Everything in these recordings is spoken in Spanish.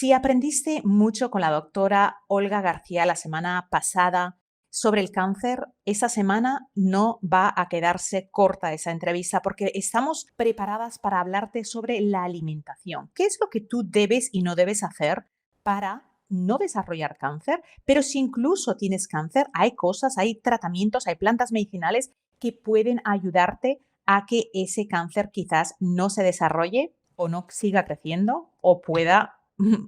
Si aprendiste mucho con la doctora Olga García la semana pasada sobre el cáncer, esta semana no va a quedarse corta esa entrevista porque estamos preparadas para hablarte sobre la alimentación. ¿Qué es lo que tú debes y no debes hacer para no desarrollar cáncer? Pero si incluso tienes cáncer, hay cosas, hay tratamientos, hay plantas medicinales que pueden ayudarte a que ese cáncer quizás no se desarrolle o no siga creciendo o pueda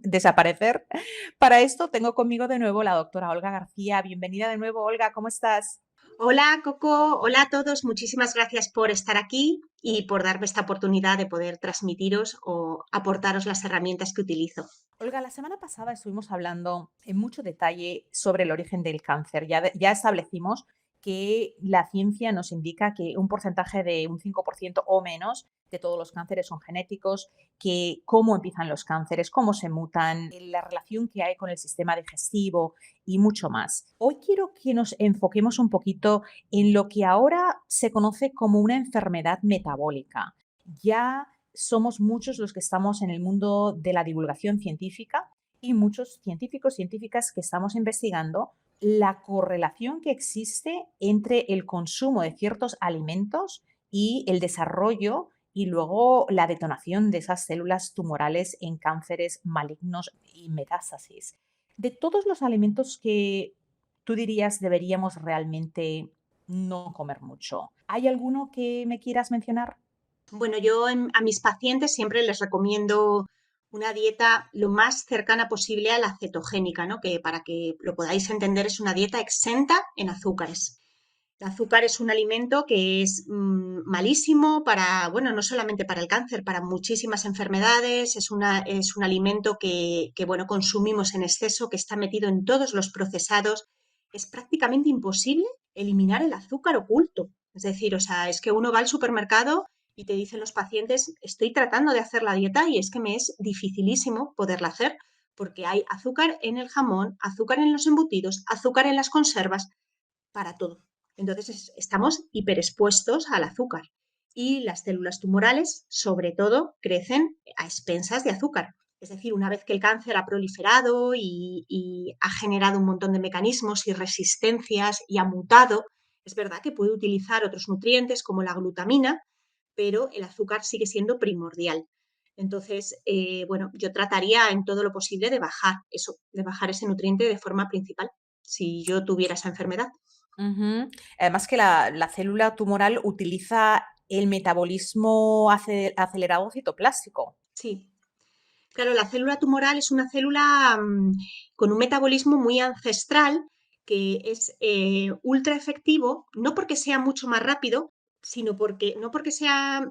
desaparecer. Para esto tengo conmigo de nuevo la doctora Olga García. Bienvenida de nuevo, Olga, ¿cómo estás? Hola Coco, hola a todos, muchísimas gracias por estar aquí y por darme esta oportunidad de poder transmitiros o aportaros las herramientas que utilizo. Olga, la semana pasada estuvimos hablando en mucho detalle sobre el origen del cáncer. Ya establecimos que la ciencia nos indica que un porcentaje de un 5% o menos de todos los cánceres son genéticos, que cómo empiezan los cánceres, cómo se mutan, la relación que hay con el sistema digestivo y mucho más. Hoy quiero que nos enfoquemos un poquito en lo que ahora se conoce como una enfermedad metabólica. Ya somos muchos los que estamos en el mundo de la divulgación científica y muchos científicos, científicas que estamos investigando la correlación que existe entre el consumo de ciertos alimentos y el desarrollo y luego la detonación de esas células tumorales en cánceres malignos y metástasis. De todos los alimentos que tú dirías deberíamos realmente no comer mucho, ¿hay alguno que me quieras mencionar? Bueno, yo a mis pacientes siempre les recomiendo una dieta lo más cercana posible a la cetogénica, ¿no? Que para que lo podáis entender es una dieta exenta en azúcares. El azúcar es un alimento que es malísimo para, bueno, no solamente para el cáncer, para muchísimas enfermedades. Es un alimento bueno, consumimos en exceso, que está metido en todos los procesados. Es prácticamente imposible eliminar el azúcar oculto. Es decir, o sea, es que uno va al supermercado y te dicen los pacientes, estoy tratando de hacer la dieta y es que me es dificilísimo poderla hacer porque hay azúcar en el jamón, azúcar en los embutidos, azúcar en las conservas, para todo. Entonces estamos hiperexpuestos al azúcar y las células tumorales, sobre todo, crecen a expensas de azúcar. Es decir, una vez que el cáncer ha proliferado y ha generado un montón de mecanismos y resistencias y ha mutado, es verdad que puede utilizar otros nutrientes como la glutamina, pero el azúcar sigue siendo primordial. Entonces, bueno, yo trataría en todo lo posible de bajar eso, de bajar ese nutriente de forma principal, si yo tuviera esa enfermedad. Ujú. Además que la célula tumoral utiliza el metabolismo acelerado citoplástico. Sí, claro, la célula tumoral es una célula con un metabolismo muy ancestral que es ultra efectivo, no porque sea mucho más rápido, sino porque, no porque sea,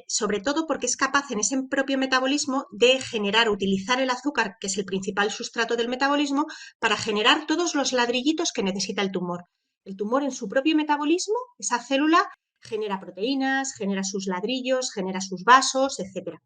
sobre todo porque es capaz en ese propio metabolismo de generar, utilizar el azúcar, que es el principal sustrato del metabolismo, para generar todos los ladrillitos que necesita el tumor. El tumor en su propio metabolismo, esa célula genera proteínas, genera sus ladrillos, genera sus vasos, etcétera.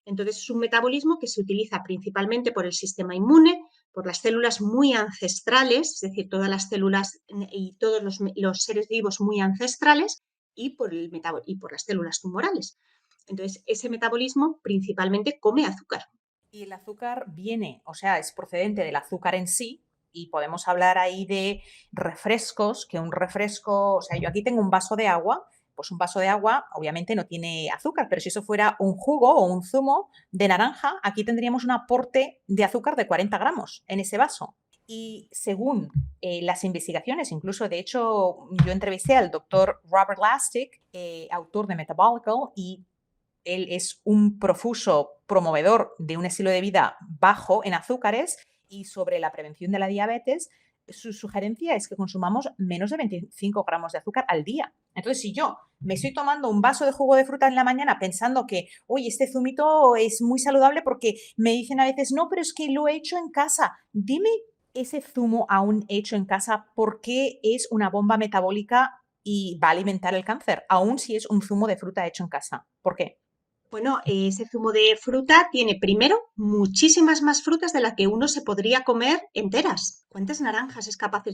Entonces es un metabolismo que se utiliza principalmente por el sistema inmune, por las células muy ancestrales, es decir, todas las células y todos los seres vivos muy ancestrales y por las células tumorales. Entonces, ese metabolismo principalmente come azúcar. Y el azúcar viene, o sea, es procedente del azúcar en sí, y podemos hablar ahí de refrescos, que un refresco, o sea, yo aquí tengo un vaso de agua, pues un vaso de agua obviamente no tiene azúcar, pero si eso fuera un jugo o un zumo de naranja, aquí tendríamos un aporte de azúcar de 40 gramos en ese vaso. Y según las investigaciones, incluso de hecho yo entrevisté al doctor Robert Lastic, autor de Metabolical, y él es un profuso promovedor de un estilo de vida bajo en azúcares y sobre la prevención de la diabetes. Su sugerencia es que consumamos menos de 25 gramos de azúcar al día. Entonces, si yo me estoy tomando un vaso de jugo de fruta en la mañana pensando que, oye, este zumito es muy saludable porque me dicen a veces, no, pero es que lo he hecho en casa. Dime ese zumo aún hecho en casa, ¿por qué es una bomba metabólica y va a alimentar el cáncer? Aún si es un zumo de fruta hecho en casa. ¿Por qué? Bueno, ese zumo de fruta tiene primero muchísimas más frutas de las que uno se podría comer enteras. ¿Cuántas naranjas es capaz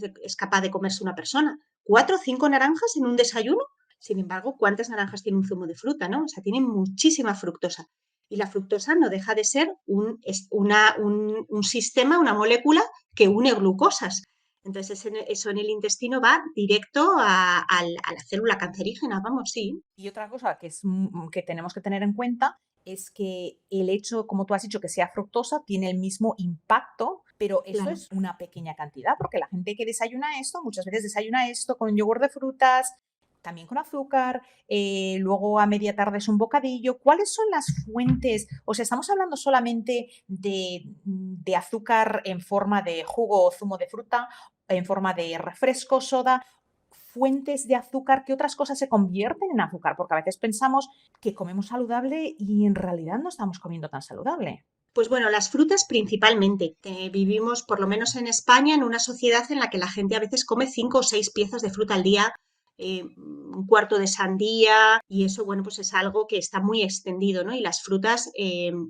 de comerse una persona? ¿Cuatro o cinco naranjas en un desayuno? Sin embargo, ¿cuántas naranjas tiene un zumo de fruta, no? O sea, tiene muchísima fructosa. Y la fructosa no deja de ser un sistema, una molécula que une glucosas. Entonces, eso en el intestino va directo a la célula cancerígena, vamos, sí. Y otra cosa que tenemos que tener en cuenta es que el hecho, como tú has dicho, que sea fructosa tiene el mismo impacto, pero eso Claro. es una pequeña cantidad, porque la gente que desayuna esto, muchas veces desayuna esto con yogur de frutas, también con azúcar, luego a media tarde es un bocadillo. ¿Cuáles son las fuentes? O sea, estamos hablando solamente de azúcar en forma de jugo o zumo de fruta, en forma de refresco, soda, fuentes de azúcar, ¿qué otras cosas se convierten en azúcar? Porque a veces pensamos que comemos saludable y en realidad no estamos comiendo tan saludable. Pues bueno, las frutas principalmente. Vivimos, por lo menos en España, en una sociedad en la que la gente a veces come 5 o 6 piezas de fruta al día, un cuarto de sandía, y eso, bueno, pues es algo que está muy extendido, ¿no? Y las frutas,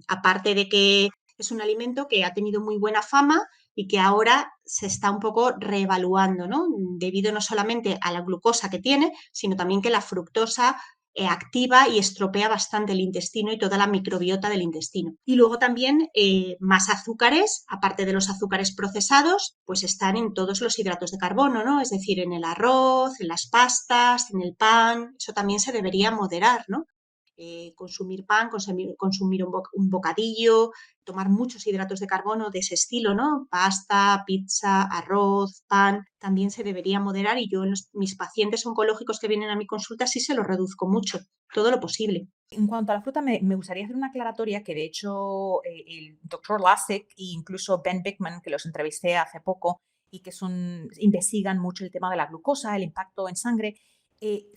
aparte de que es un alimento que ha tenido muy buena fama y que ahora se está un poco reevaluando, ¿no? Debido no solamente a la glucosa que tiene, sino también que la fructosa activa y estropea bastante el intestino y toda la microbiota del intestino. Y luego también más azúcares, aparte de los azúcares procesados, pues están en todos los hidratos de carbono, ¿no? Es decir, en el arroz, en las pastas, en el pan, eso también se debería moderar, ¿no? Consumir pan, consumir un bocadillo, tomar muchos hidratos de carbono de ese estilo, ¿no? Pasta, pizza, arroz, pan, también se debería moderar y yo en mis pacientes oncológicos que vienen a mi consulta sí se lo reduzco mucho, todo lo posible. En cuanto a la fruta, me gustaría hacer una aclaratoria que de hecho el doctor Lasek e incluso Ben Bickman, que los entrevisté hace poco y que investigan mucho el tema de la glucosa, el impacto en sangre.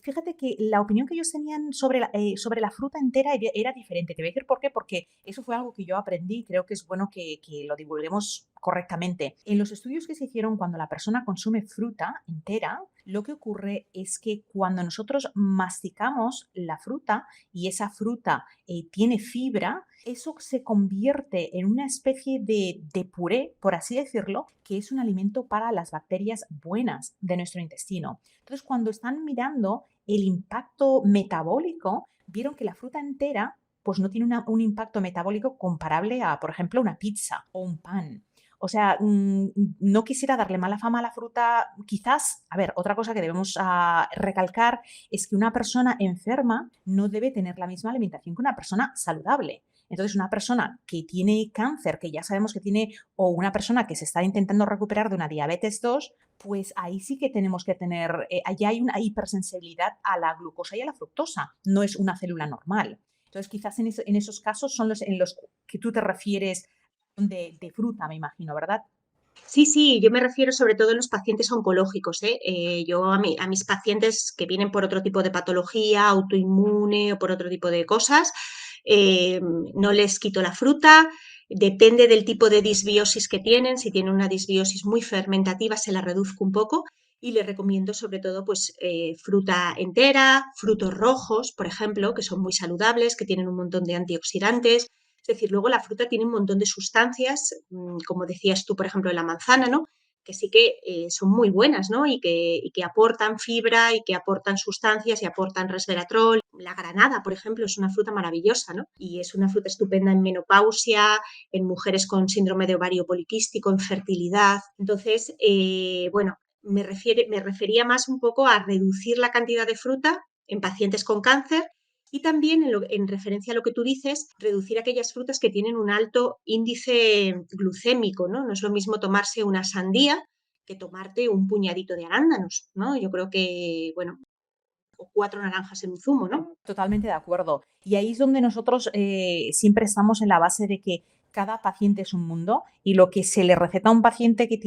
Fíjate que la opinión que ellos tenían sobre la fruta entera era diferente. Te voy a decir por qué, porque eso fue algo que yo aprendí y creo que es bueno que lo divulguemos correctamente. En los estudios que se hicieron cuando la persona consume fruta entera, lo que ocurre es que cuando nosotros masticamos la fruta, y esa fruta tiene fibra, eso se convierte en una especie de puré, por así decirlo, que es un alimento para las bacterias buenas de nuestro intestino. Entonces, cuando están mirando el impacto metabólico, vieron que la fruta entera pues no tiene un impacto metabólico comparable a, por ejemplo, una pizza o un pan. O sea, no quisiera darle mala fama a la fruta. Quizás, a ver, otra cosa que debemos recalcar es que una persona enferma no debe tener la misma alimentación que una persona saludable. Entonces, una persona que tiene cáncer, que ya sabemos que tiene, o una persona que se está intentando recuperar de una diabetes 2, pues ahí sí que tenemos que tener, allá hay una hipersensibilidad a la glucosa y a la fructosa, no es una célula normal. Entonces, quizás en esos casos son los en los que tú te refieres de fruta, me imagino, ¿verdad? Sí, sí, yo me refiero sobre todo en los pacientes oncológicos, ¿eh? Yo a mis pacientes que vienen por otro tipo de patología, autoinmune o por otro tipo de cosas, no les quito la fruta, depende del tipo de disbiosis que tienen, si tienen una disbiosis muy fermentativa se la reduzco un poco y les recomiendo sobre todo pues fruta entera, frutos rojos, por ejemplo, que son muy saludables, que tienen un montón de antioxidantes. Es decir, luego la fruta tiene un montón de sustancias, como decías tú, por ejemplo, la manzana, ¿no? Que sí que son muy buenas, ¿no? Y que aportan fibra y que aportan sustancias y aportan resveratrol. La granada, por ejemplo, es una fruta maravillosa, ¿no? Y es una fruta estupenda en menopausia, en mujeres con síndrome de ovario poliquístico, en fertilidad. Entonces, bueno, me refería más un poco a reducir la cantidad de fruta en pacientes con cáncer y también, en referencia a lo que tú dices, reducir aquellas frutas que tienen un alto índice glucémico, ¿no? No es lo mismo tomarse una sandía que tomarte un puñadito de arándanos, ¿no? Yo creo que, bueno, o 4 naranjas en un zumo, ¿no? Totalmente de acuerdo. Y ahí es donde nosotros siempre estamos en la base de que cada paciente es un mundo y lo que se le receta a un paciente que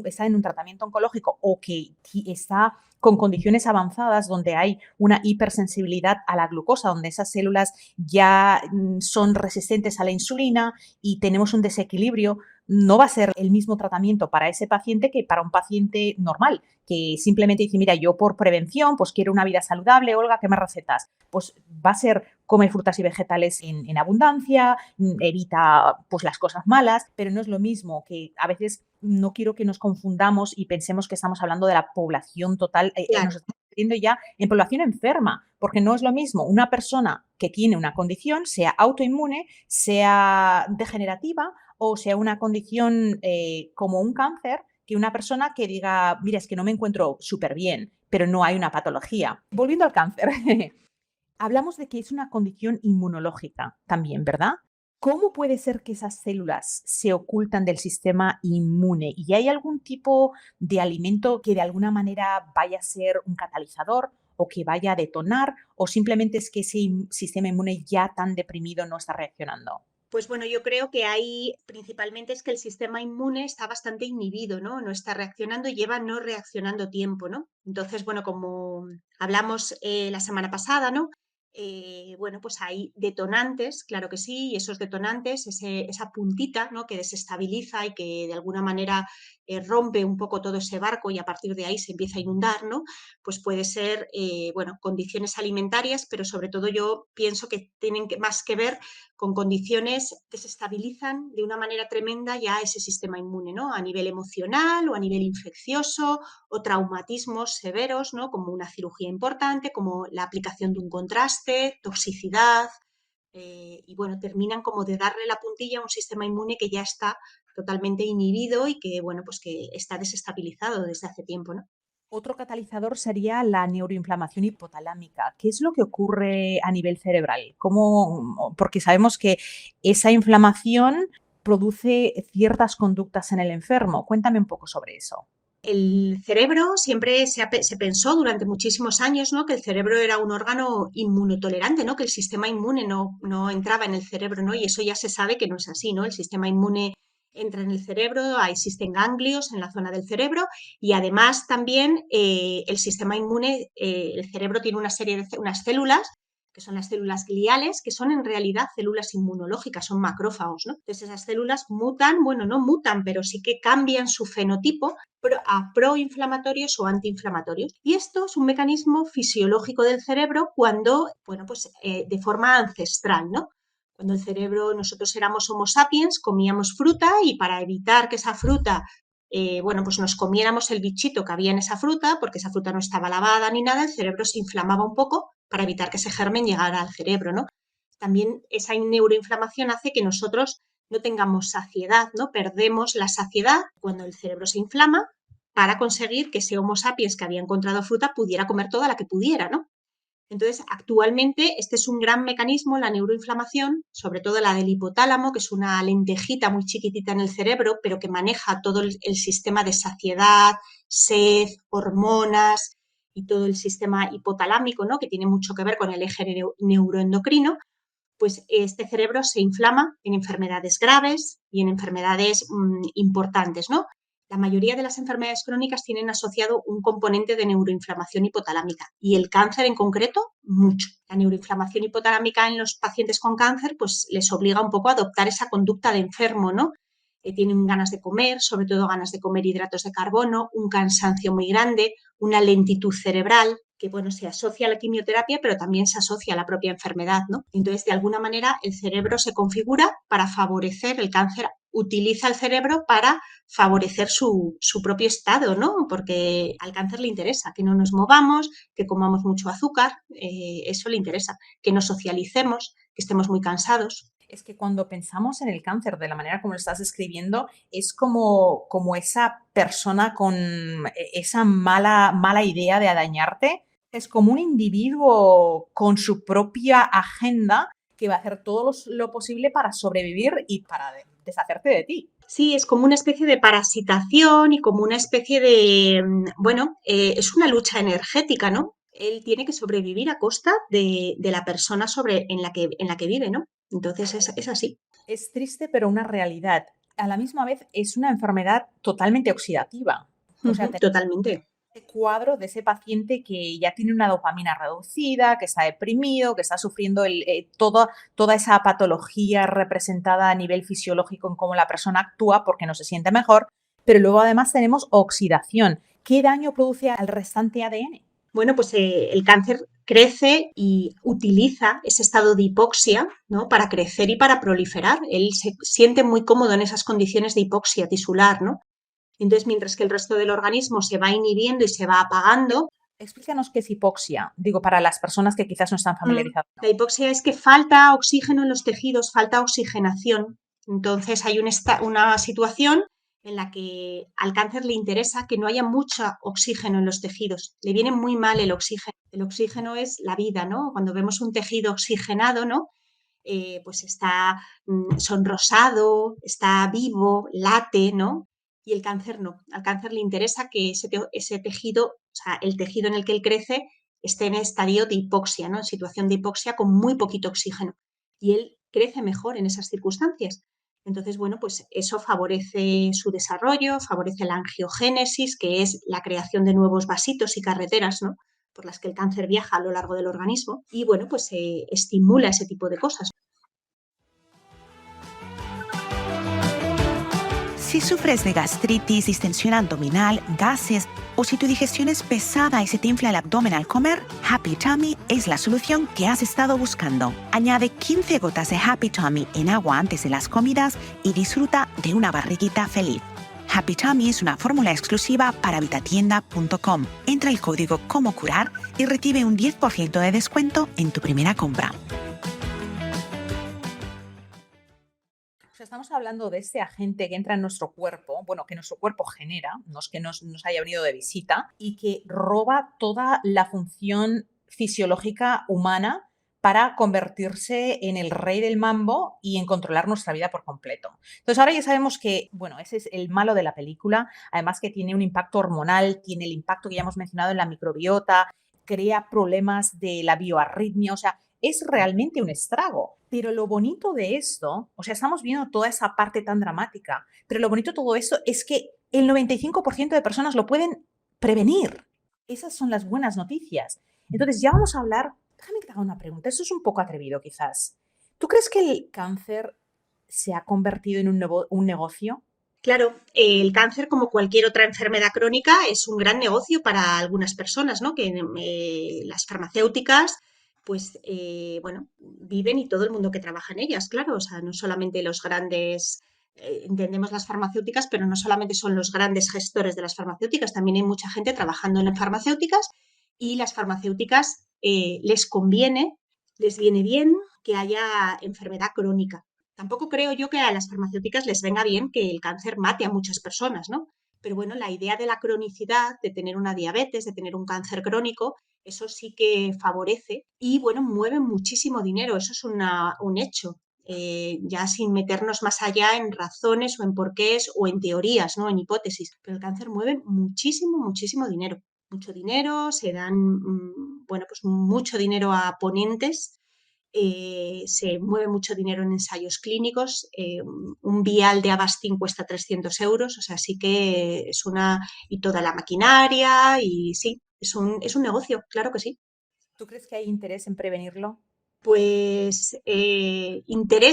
está en un tratamiento oncológico o que está con condiciones avanzadas donde hay una hipersensibilidad a la glucosa, donde esas células ya son resistentes a la insulina y tenemos un desequilibrio, no va a ser el mismo tratamiento para ese paciente que para un paciente normal, que simplemente dice, mira, yo por prevención, pues quiero una vida saludable, Olga, ¿qué me recetas? Pues va a ser comer frutas y vegetales en abundancia, evita pues las cosas malas, pero no es lo mismo que a veces no quiero que nos confundamos y pensemos que estamos hablando de la población total. Claro, Nos estamos viendo ya en población enferma, porque no es lo mismo una persona que tiene una condición, sea autoinmune, sea degenerativa o sea una condición como un cáncer, que una persona que diga, mira, es que no me encuentro súper bien, pero no hay una patología. Volviendo al cáncer, hablamos de que es una condición inmunológica también, ¿verdad? ¿Cómo puede ser que esas células se ocultan del sistema inmune? ¿Y hay algún tipo de alimento que de alguna manera vaya a ser un catalizador o que vaya a detonar? ¿O simplemente es que ese sistema inmune ya tan deprimido no está reaccionando? Pues bueno, yo creo que ahí principalmente es que el sistema inmune está bastante inhibido, ¿no? No está reaccionando y lleva no reaccionando tiempo, ¿no? Entonces, bueno, como hablamos la semana pasada, ¿no? Bueno, pues hay detonantes, claro que sí, y esos detonantes, esa puntita, ¿no? Que desestabiliza y que de alguna manera rompe un poco todo ese barco y a partir de ahí se empieza a inundar, ¿no? Pues puede ser, bueno, condiciones alimentarias, pero sobre todo yo pienso que tienen más que ver con condiciones que desestabilizan de una manera tremenda ya ese sistema inmune, ¿no? A nivel emocional o a nivel infeccioso o traumatismos severos, ¿no? Como una cirugía importante, como la aplicación de un contraste, toxicidad, y bueno, terminan como de darle la puntilla a un sistema inmune que ya está totalmente inhibido y que, bueno, pues que está desestabilizado desde hace tiempo, ¿no? Otro catalizador sería la neuroinflamación hipotalámica. ¿Qué es lo que ocurre a nivel cerebral? ¿Cómo? Porque sabemos que esa inflamación produce ciertas conductas en el enfermo. Cuéntame un poco sobre eso. El cerebro siempre se pensó durante muchísimos años, ¿no? Que el cerebro era un órgano inmunotolerante, ¿no? Que el sistema inmune no entraba en el cerebro, ¿no? Y eso ya se sabe que no es así, ¿no? El sistema inmune entra en el cerebro, existen ganglios en la zona del cerebro y además también el sistema inmune, el cerebro tiene una serie de unas células que son las células gliales, que son en realidad células inmunológicas, son macrófagos, ¿no? Entonces esas células mutan, bueno, no mutan, pero sí que cambian su fenotipo a proinflamatorios o antiinflamatorios. Y esto es un mecanismo fisiológico del cerebro cuando, bueno, pues de forma ancestral, ¿no? Cuando el cerebro, nosotros éramos Homo sapiens, comíamos fruta y para evitar que esa fruta, bueno, pues nos comiéramos el bichito que había en esa fruta, porque esa fruta no estaba lavada ni nada, el cerebro se inflamaba un poco para evitar que ese germen llegara al cerebro, ¿no? También esa neuroinflamación hace que nosotros no tengamos saciedad, ¿no? Perdemos la saciedad cuando el cerebro se inflama para conseguir que ese Homo sapiens que había encontrado fruta pudiera comer toda la que pudiera, ¿no? Entonces, actualmente este es un gran mecanismo, la neuroinflamación, sobre todo la del hipotálamo, que es una lentejita muy chiquitita en el cerebro, pero que maneja todo el sistema de saciedad, sed, hormonas y todo el sistema hipotalámico, ¿no? Que tiene mucho que ver con el eje neuroendocrino, pues este cerebro se inflama en enfermedades graves y en enfermedades importantes, ¿no? La mayoría de las enfermedades crónicas tienen asociado un componente de neuroinflamación hipotalámica y el cáncer en concreto, mucho. La neuroinflamación hipotalámica en los pacientes con cáncer pues les obliga un poco a adoptar esa conducta de enfermo, ¿no? Tienen ganas de comer, sobre todo ganas de comer hidratos de carbono, un cansancio muy grande, una lentitud cerebral, que bueno, se asocia a la quimioterapia, pero también se asocia a la propia enfermedad, ¿no? Entonces, de alguna manera, el cerebro se configura para favorecer el cáncer, utiliza el cerebro para favorecer su propio estado, ¿no? Porque al cáncer le interesa que no nos movamos, que comamos mucho azúcar, eso le interesa, que nos socialicemos, que estemos muy cansados. Es que cuando pensamos en el cáncer de la manera como lo estás describiendo, es como esa persona con esa mala idea de dañarte. Es como un individuo con su propia agenda que va a hacer todo lo posible para sobrevivir y para deshacerte de ti. Sí, es como una especie de parasitación y como una especie de, bueno, es una lucha energética, ¿no? Él tiene que sobrevivir a costa de la persona en la que vive, ¿no? Entonces es así. Es triste, pero una realidad. A la misma vez es una enfermedad totalmente oxidativa. O sea, Totalmente. ese cuadro de ese paciente que ya tiene una dopamina reducida, que está deprimido, que está sufriendo toda esa patología representada a nivel fisiológico en cómo la persona actúa porque no se siente mejor, pero luego además tenemos oxidación. ¿Qué daño produce al restante ADN? Bueno, pues el cáncer crece y utiliza ese estado de hipoxia, ¿no? Para crecer y para proliferar. Él se siente muy cómodo en esas condiciones de hipoxia tisular, ¿no? Entonces, mientras que el resto del organismo se va inhibiendo y se va apagando, Explícanos qué es hipoxia, digo, para las personas que quizás no están familiarizadas. La hipoxia es que falta oxígeno en los tejidos, falta oxigenación. Entonces hay una situación en la que al cáncer le interesa que no haya mucho oxígeno en los tejidos. Le viene muy mal el oxígeno. El oxígeno es la vida, ¿no? Cuando vemos un tejido oxigenado, ¿no? Pues está sonrosado, está vivo, late, ¿no? Y el cáncer no. Al cáncer le interesa que ese tejido, o sea, el tejido en el que él crece, esté en estadio de hipoxia, ¿no? En situación de hipoxia con muy poquito oxígeno. Y él crece mejor en esas circunstancias. Entonces, bueno, pues eso favorece su desarrollo, favorece la angiogénesis, que es la creación de nuevos vasitos y carreteras, ¿no? Por las que el cáncer viaja a lo largo del organismo. Y bueno, pues estimula ese tipo de cosas. Si sufres de gastritis, distensión abdominal, gases o si tu digestión es pesada y se te infla el abdomen al comer, Happy Tummy es la solución que has estado buscando. Añade 15 gotas de Happy Tummy en agua antes de las comidas y disfruta de una barriguita feliz. Happy Tummy es una fórmula exclusiva para vitatienda.com. Entra el código Como Curar y recibe un 10% de descuento en tu primera compra. Estamos hablando de este agente que entra en nuestro cuerpo, bueno, que nuestro cuerpo genera, no es que nos haya venido de visita, y que roba toda la función fisiológica humana para convertirse en el rey del mambo y en controlar nuestra vida por completo. Entonces ahora ya sabemos que, bueno, ese es el malo de la película, además que tiene un impacto hormonal, tiene el impacto que ya hemos mencionado en la microbiota, crea problemas de la bioarritmia, o sea, es realmente un estrago. Pero lo bonito de esto, o sea, estamos viendo toda esa parte tan dramática, pero lo bonito de todo esto es que el 95% de personas lo pueden prevenir. Esas son las buenas noticias. Entonces, ya vamos a hablar, déjame que te haga una pregunta, esto es un poco atrevido quizás. ¿Tú crees que el cáncer se ha convertido en un negocio? Claro, el cáncer, como cualquier otra enfermedad crónica, es un gran negocio para algunas personas, ¿no? Que las farmacéuticas, pues, bueno, viven y todo el mundo que trabaja en ellas, claro. O sea, no solamente los grandes, entendemos las farmacéuticas, pero no solamente son los grandes gestores de las farmacéuticas, también hay mucha gente trabajando en las farmacéuticas y las farmacéuticas les conviene, les viene bien que haya enfermedad crónica. Tampoco creo yo que a las farmacéuticas les venga bien que el cáncer mate a muchas personas, ¿no? Pero bueno, la idea de la cronicidad, de tener una diabetes, de tener un cáncer crónico, eso sí que favorece y bueno, mueve muchísimo dinero, eso es un hecho. Ya sin meternos más allá en razones o en porqués o en teorías, ¿no? En hipótesis. Pero el cáncer mueve muchísimo, muchísimo dinero. Mucho dinero, se dan, bueno, pues mucho dinero a ponentes, se mueve mucho dinero en ensayos clínicos, un vial de Avastin cuesta 300 euros, o sea, sí que es y toda la maquinaria, y sí, es un negocio, claro que sí. ¿Tú crees que hay interés en prevenirlo? Pues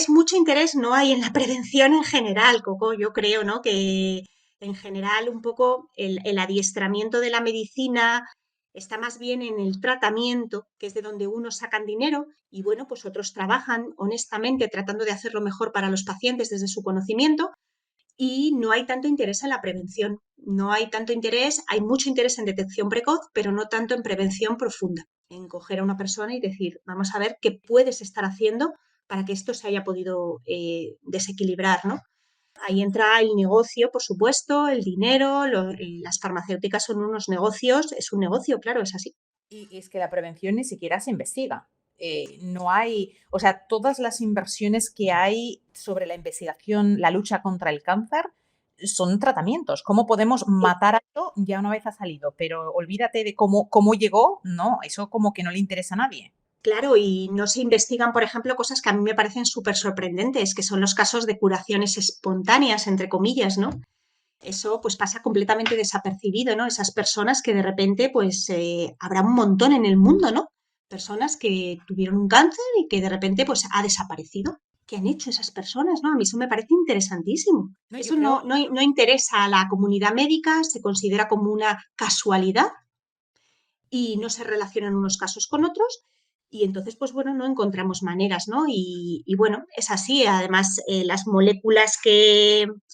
mucho interés no hay en la prevención en general, Coco. Yo creo, ¿no? Que en general un poco el adiestramiento de la medicina está más bien en el tratamiento, que es de donde unos sacan dinero y bueno, pues otros trabajan honestamente tratando de hacerlo mejor para los pacientes desde su conocimiento y no hay tanto interés en la prevención. No hay tanto interés, hay mucho interés en detección precoz, pero no tanto en prevención profunda, en coger a una persona y decir, vamos a ver qué puedes estar haciendo para que esto se haya podido desequilibrar, ¿no? Ahí entra el negocio, por supuesto, el dinero, las farmacéuticas son unos negocios, es un negocio, claro, es así. Y es que la prevención ni siquiera se investiga. No hay, o sea, todas las inversiones que hay sobre la investigación, la lucha contra el cáncer, son tratamientos. ¿Cómo podemos matar a esto? Ya una vez ha salido, pero olvídate de cómo llegó, no, eso como que no le interesa a nadie. Claro, y no se investigan, por ejemplo, cosas que a mí me parecen súper sorprendentes, que son los casos de curaciones espontáneas, entre comillas, ¿no? Eso pues pasa completamente desapercibido, ¿no? Esas personas que de repente pues habrá un montón en el mundo, ¿no? Personas que tuvieron un cáncer y que de repente pues ha desaparecido. ¿Qué han hecho esas personas, no? A mí eso me parece interesantísimo. No, yo Eso no, creo, no, no interesa a la comunidad médica, se considera como una casualidad y no se relacionan unos casos con otros. Y entonces, pues bueno, no encontramos maneras, ¿no? Y bueno, es así. Además, las moléculas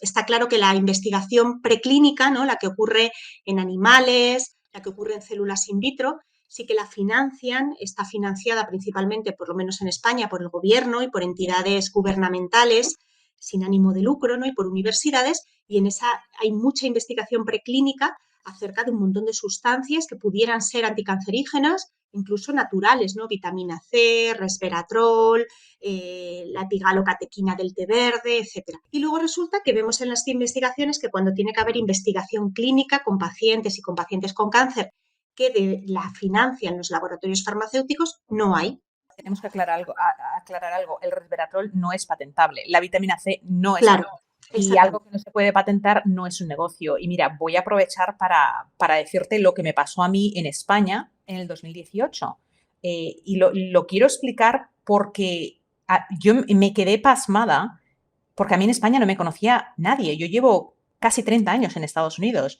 está claro que la investigación preclínica, ¿no? La que ocurre en animales, la que ocurre en células in vitro, sí que la financian, está financiada principalmente, por lo menos en España, por el gobierno y por entidades gubernamentales sin ánimo de lucro, ¿no? Y por universidades, y en esa hay mucha investigación preclínica acerca de un montón de sustancias que pudieran ser anticancerígenas, incluso naturales, ¿no? Vitamina C, resveratrol, la epigalocatequina del té verde, etcétera. Y luego resulta que vemos en las investigaciones que cuando tiene que haber investigación clínica con pacientes y con pacientes con cáncer que la financian los laboratorios farmacéuticos, no hay. Tenemos que aclarar algo. El resveratrol no es patentable. La vitamina C no es Claro, patentable. Y algo que no se puede patentar no es un negocio. Y mira, voy a aprovechar para decirte lo que me pasó a mí en España en el 2018. Y lo quiero explicar porque yo me quedé pasmada porque a mí en España no me conocía nadie. Yo llevo casi 30 años en Estados Unidos.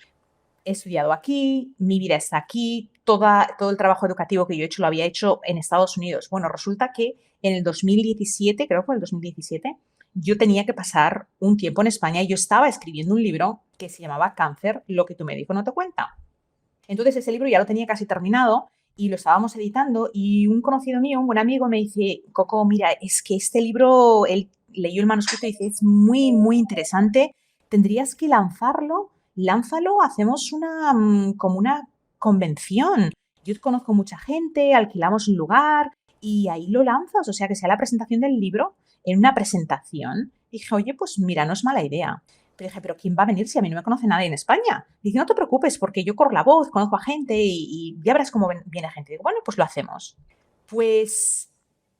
He estudiado aquí, mi vida está aquí, todo el trabajo educativo que yo he hecho lo había hecho en Estados Unidos. Bueno, resulta que en el 2017, creo que fue el 2017, yo tenía que pasar un tiempo en España y yo estaba escribiendo un libro que se llamaba Cáncer, lo que tu médico no te cuenta. Entonces ese libro ya lo tenía casi terminado y lo estábamos editando y un conocido mío, un buen amigo, me dice, Coco, mira, es que este libro, él leyó el manuscrito y dice, es muy, muy interesante, tendrías que lánzalo, hacemos como una convención. Yo conozco mucha gente, alquilamos un lugar y ahí lo lanzas, o sea, que sea la presentación del libro en una presentación. Dije, oye, pues mira, no es mala idea. Pero dije, ¿pero quién va a venir si a mí no me conoce nadie en España? Dice, no te preocupes, porque yo corro la voz, conozco a gente y ya verás cómo viene gente. Digo, bueno, pues lo hacemos. Pues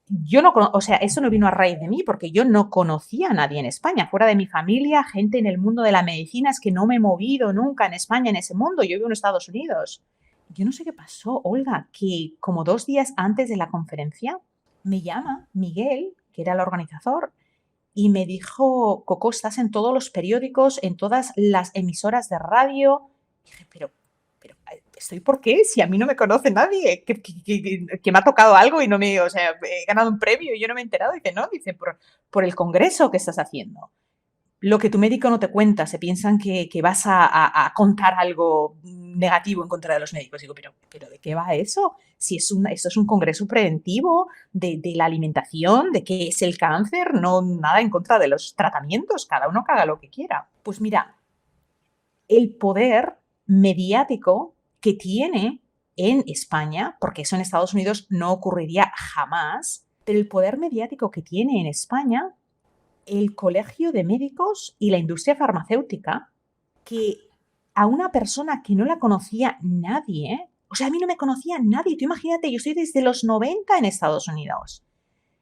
yo no, o sea, eso no vino a raíz de mí, porque yo no conocía a nadie en España, fuera de mi familia, gente en el mundo de la medicina, es que no me he movido nunca en España, en ese mundo, yo vivo en Estados Unidos. Yo no sé qué pasó, Olga, que como 2 días antes de la conferencia me llama Miguel, que era el organizador, y me dijo, Coco, estás en todos los periódicos, en todas las emisoras de radio. Y dije, pero, ¿estoy por qué? Si a mí no me conoce nadie, que me ha tocado algo y no me, o sea, he ganado un premio y yo no me he enterado. Dice, no, dice, por el congreso que estás haciendo. Lo que tu médico no te cuenta, se piensan que vas a contar algo negativo en contra de los médicos. Digo, pero ¿de qué va eso? Si esto es un congreso preventivo de la alimentación, de qué es el cáncer, no nada en contra de los tratamientos, cada uno que haga lo que quiera. Pues mira, el poder mediático que tiene en España, porque eso en Estados Unidos no ocurriría jamás, pero el poder mediático que tiene en España el Colegio de Médicos y la industria farmacéutica, que a una persona que no la conocía nadie, o sea, a mí no me conocía nadie, tú imagínate, yo estoy desde los 90 en Estados Unidos.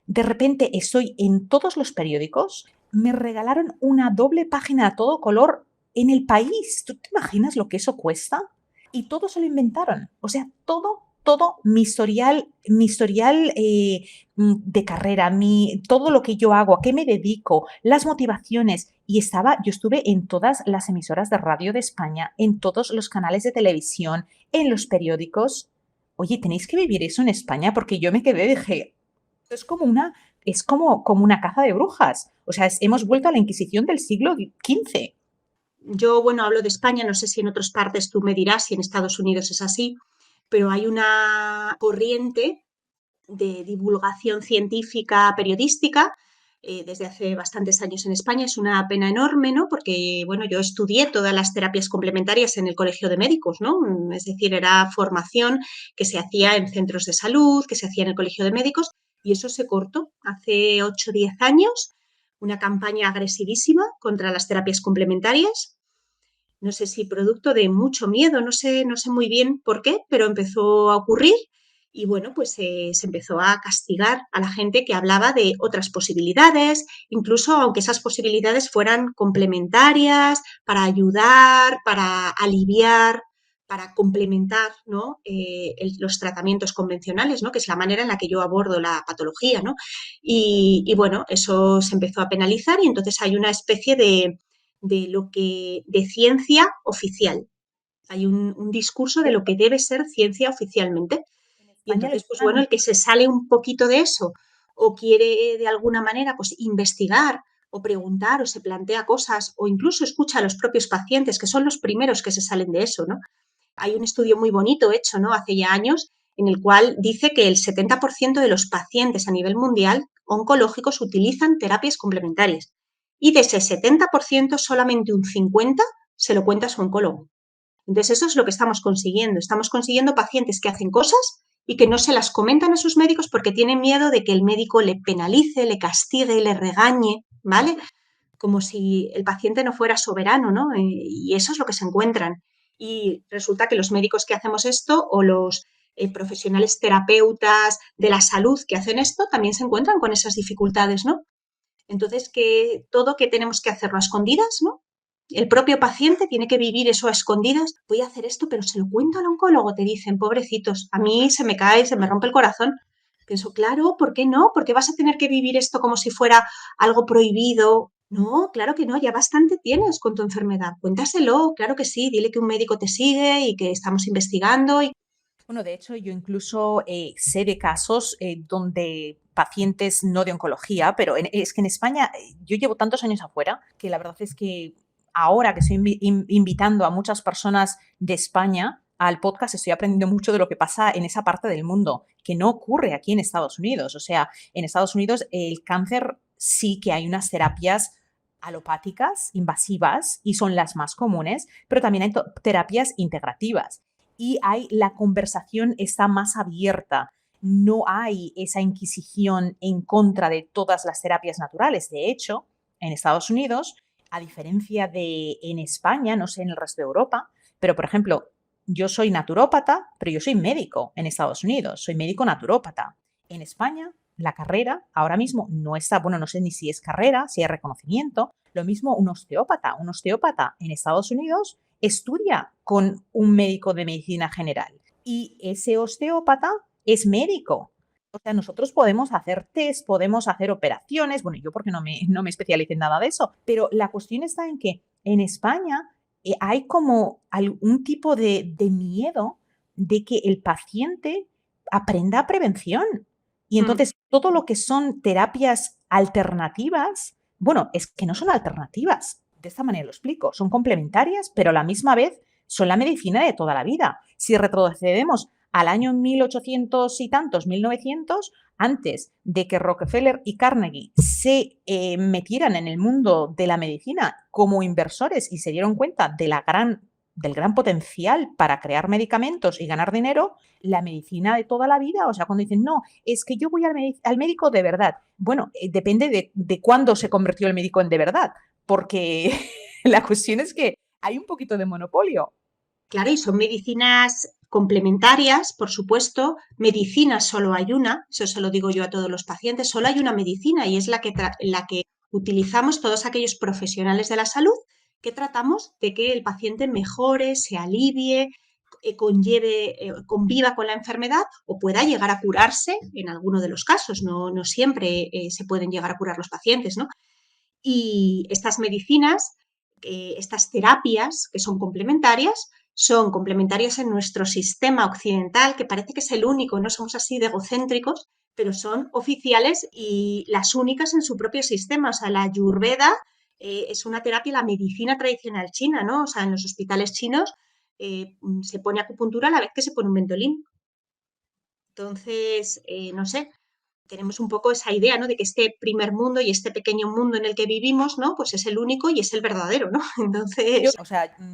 De repente estoy en todos los periódicos, me regalaron una doble página a todo color en el país. ¿Tú te imaginas lo que eso cuesta? Y todo se lo inventaron. O sea, todo mi historial de carrera, todo lo que yo hago, a qué me dedico, las motivaciones. Y yo estuve en todas las emisoras de radio de España, en todos los canales de televisión, en los periódicos. Oye, tenéis que vivir eso en España porque yo me quedé, dije, es como una caza de brujas. O sea, hemos vuelto a la Inquisición del siglo XV. Yo, bueno, hablo de España, no sé si en otras partes tú me dirás si en Estados Unidos es así, pero hay una corriente de divulgación científica periodística desde hace bastantes años en España. Es una pena enorme, ¿no? Porque, bueno, yo estudié todas las terapias complementarias en el Colegio de Médicos, ¿no? Es decir, era formación que se hacía en centros de salud, que se hacía en el Colegio de Médicos, y eso se cortó hace 8 o 10 años, una campaña agresivísima contra las terapias complementarias. No sé si producto de mucho miedo, no sé muy bien por qué, pero empezó a ocurrir y bueno, pues se empezó a castigar a la gente que hablaba de otras posibilidades, incluso aunque esas posibilidades fueran complementarias, para ayudar, para aliviar, para complementar, ¿no? Los tratamientos convencionales, ¿no? Que es la manera en la que yo abordo la patología, ¿no? Y bueno, eso se empezó a penalizar y entonces hay una especie de ciencia oficial. Hay un discurso de lo que debe ser ciencia oficialmente. Y entonces, pues bueno, el que se sale un poquito de eso o quiere de alguna manera pues investigar o preguntar o se plantea cosas o incluso escucha a los propios pacientes, que son los primeros que se salen de eso, ¿no? Hay un estudio muy bonito hecho, ¿no?, hace ya años, en el cual dice que el 70% de los pacientes a nivel mundial oncológicos utilizan terapias complementarias. Y de ese 70%, solamente un 50% se lo cuenta a su oncólogo. Entonces, eso es lo que estamos consiguiendo. Estamos consiguiendo pacientes que hacen cosas y que no se las comentan a sus médicos porque tienen miedo de que el médico le penalice, le castigue, le regañe, ¿vale? Como si el paciente no fuera soberano, ¿no? Y eso es lo que se encuentran. Y resulta que los médicos que hacemos esto o los profesionales terapeutas de la salud que hacen esto también se encuentran con esas dificultades, ¿no? Entonces, que todo que tenemos que hacerlo a escondidas, ¿no? El propio paciente tiene que vivir eso a escondidas. Voy a hacer esto, pero se lo cuento al oncólogo, te dicen, pobrecitos. A mí se me cae, se me rompe el corazón. Pienso, claro, ¿por qué no? ¿Por qué vas a tener que vivir esto como si fuera algo prohibido? No, claro que no, ya bastante tienes con tu enfermedad. Cuéntaselo, claro que sí, dile que un médico te sigue y que estamos investigando. Bueno, de hecho, yo incluso sé de casos donde pacientes no de oncología, pero es que en España yo llevo tantos años afuera que la verdad es que ahora que estoy invitando a muchas personas de España al podcast, estoy aprendiendo mucho de lo que pasa en esa parte del mundo, que no ocurre aquí en Estados Unidos. O sea, en Estados Unidos el cáncer sí que hay unas terapias alopáticas, invasivas, y son las más comunes, pero también hay terapias integrativas. Y la conversación está más abierta. No hay esa inquisición en contra de todas las terapias naturales. De hecho, en Estados Unidos, a diferencia de en España, no sé en el resto de Europa, pero por ejemplo, yo soy naturópata, pero yo soy médico en Estados Unidos, soy médico naturópata. En España, la carrera ahora mismo no está, bueno, no sé ni si es carrera, si hay reconocimiento. Lo mismo un osteópata. Un osteópata en Estados Unidos estudia con un médico de medicina general y ese osteópata es médico. O sea, nosotros podemos hacer test, podemos hacer operaciones, bueno, yo porque no me especialicé en nada de eso, pero la cuestión está en que en España hay como algún tipo de miedo de que el paciente aprenda prevención. Y entonces todo lo que son terapias alternativas, bueno, es que no son alternativas. De esta manera lo explico. Son complementarias, pero a la misma vez son la medicina de toda la vida. Si retrocedemos al año 1800 y tantos, 1900, antes de que Rockefeller y Carnegie se metieran en el mundo de la medicina como inversores y se dieron cuenta de del gran potencial para crear medicamentos y ganar dinero, la medicina de toda la vida, o sea, cuando dicen, no, es que yo voy al médico de verdad. Bueno, depende de cuándo se convirtió el médico en de verdad, porque la cuestión es que hay un poquito de monopolio. Claro, y son medicinas complementarias, por supuesto. Medicina solo hay una, eso se lo digo yo a todos los pacientes, solo hay una medicina y es la que utilizamos todos aquellos profesionales de la salud que tratamos de que el paciente mejore, se alivie, conviva con la enfermedad o pueda llegar a curarse en alguno de los casos. No siempre se pueden llegar a curar los pacientes, ¿no? Y estas medicinas, estas terapias que son complementarias en nuestro sistema occidental, que parece que es el único, no somos así de egocéntricos, pero son oficiales y las únicas en su propio sistema. O sea, la Ayurveda es una terapia, la medicina tradicional china, ¿no? O sea, en los hospitales chinos se pone acupuntura a la vez que se pone un Ventolin. Entonces, no sé, tenemos un poco esa idea, ¿no?, de que este primer mundo y este pequeño mundo en el que vivimos, ¿no?, pues es el único y es el verdadero, ¿no? Entonces,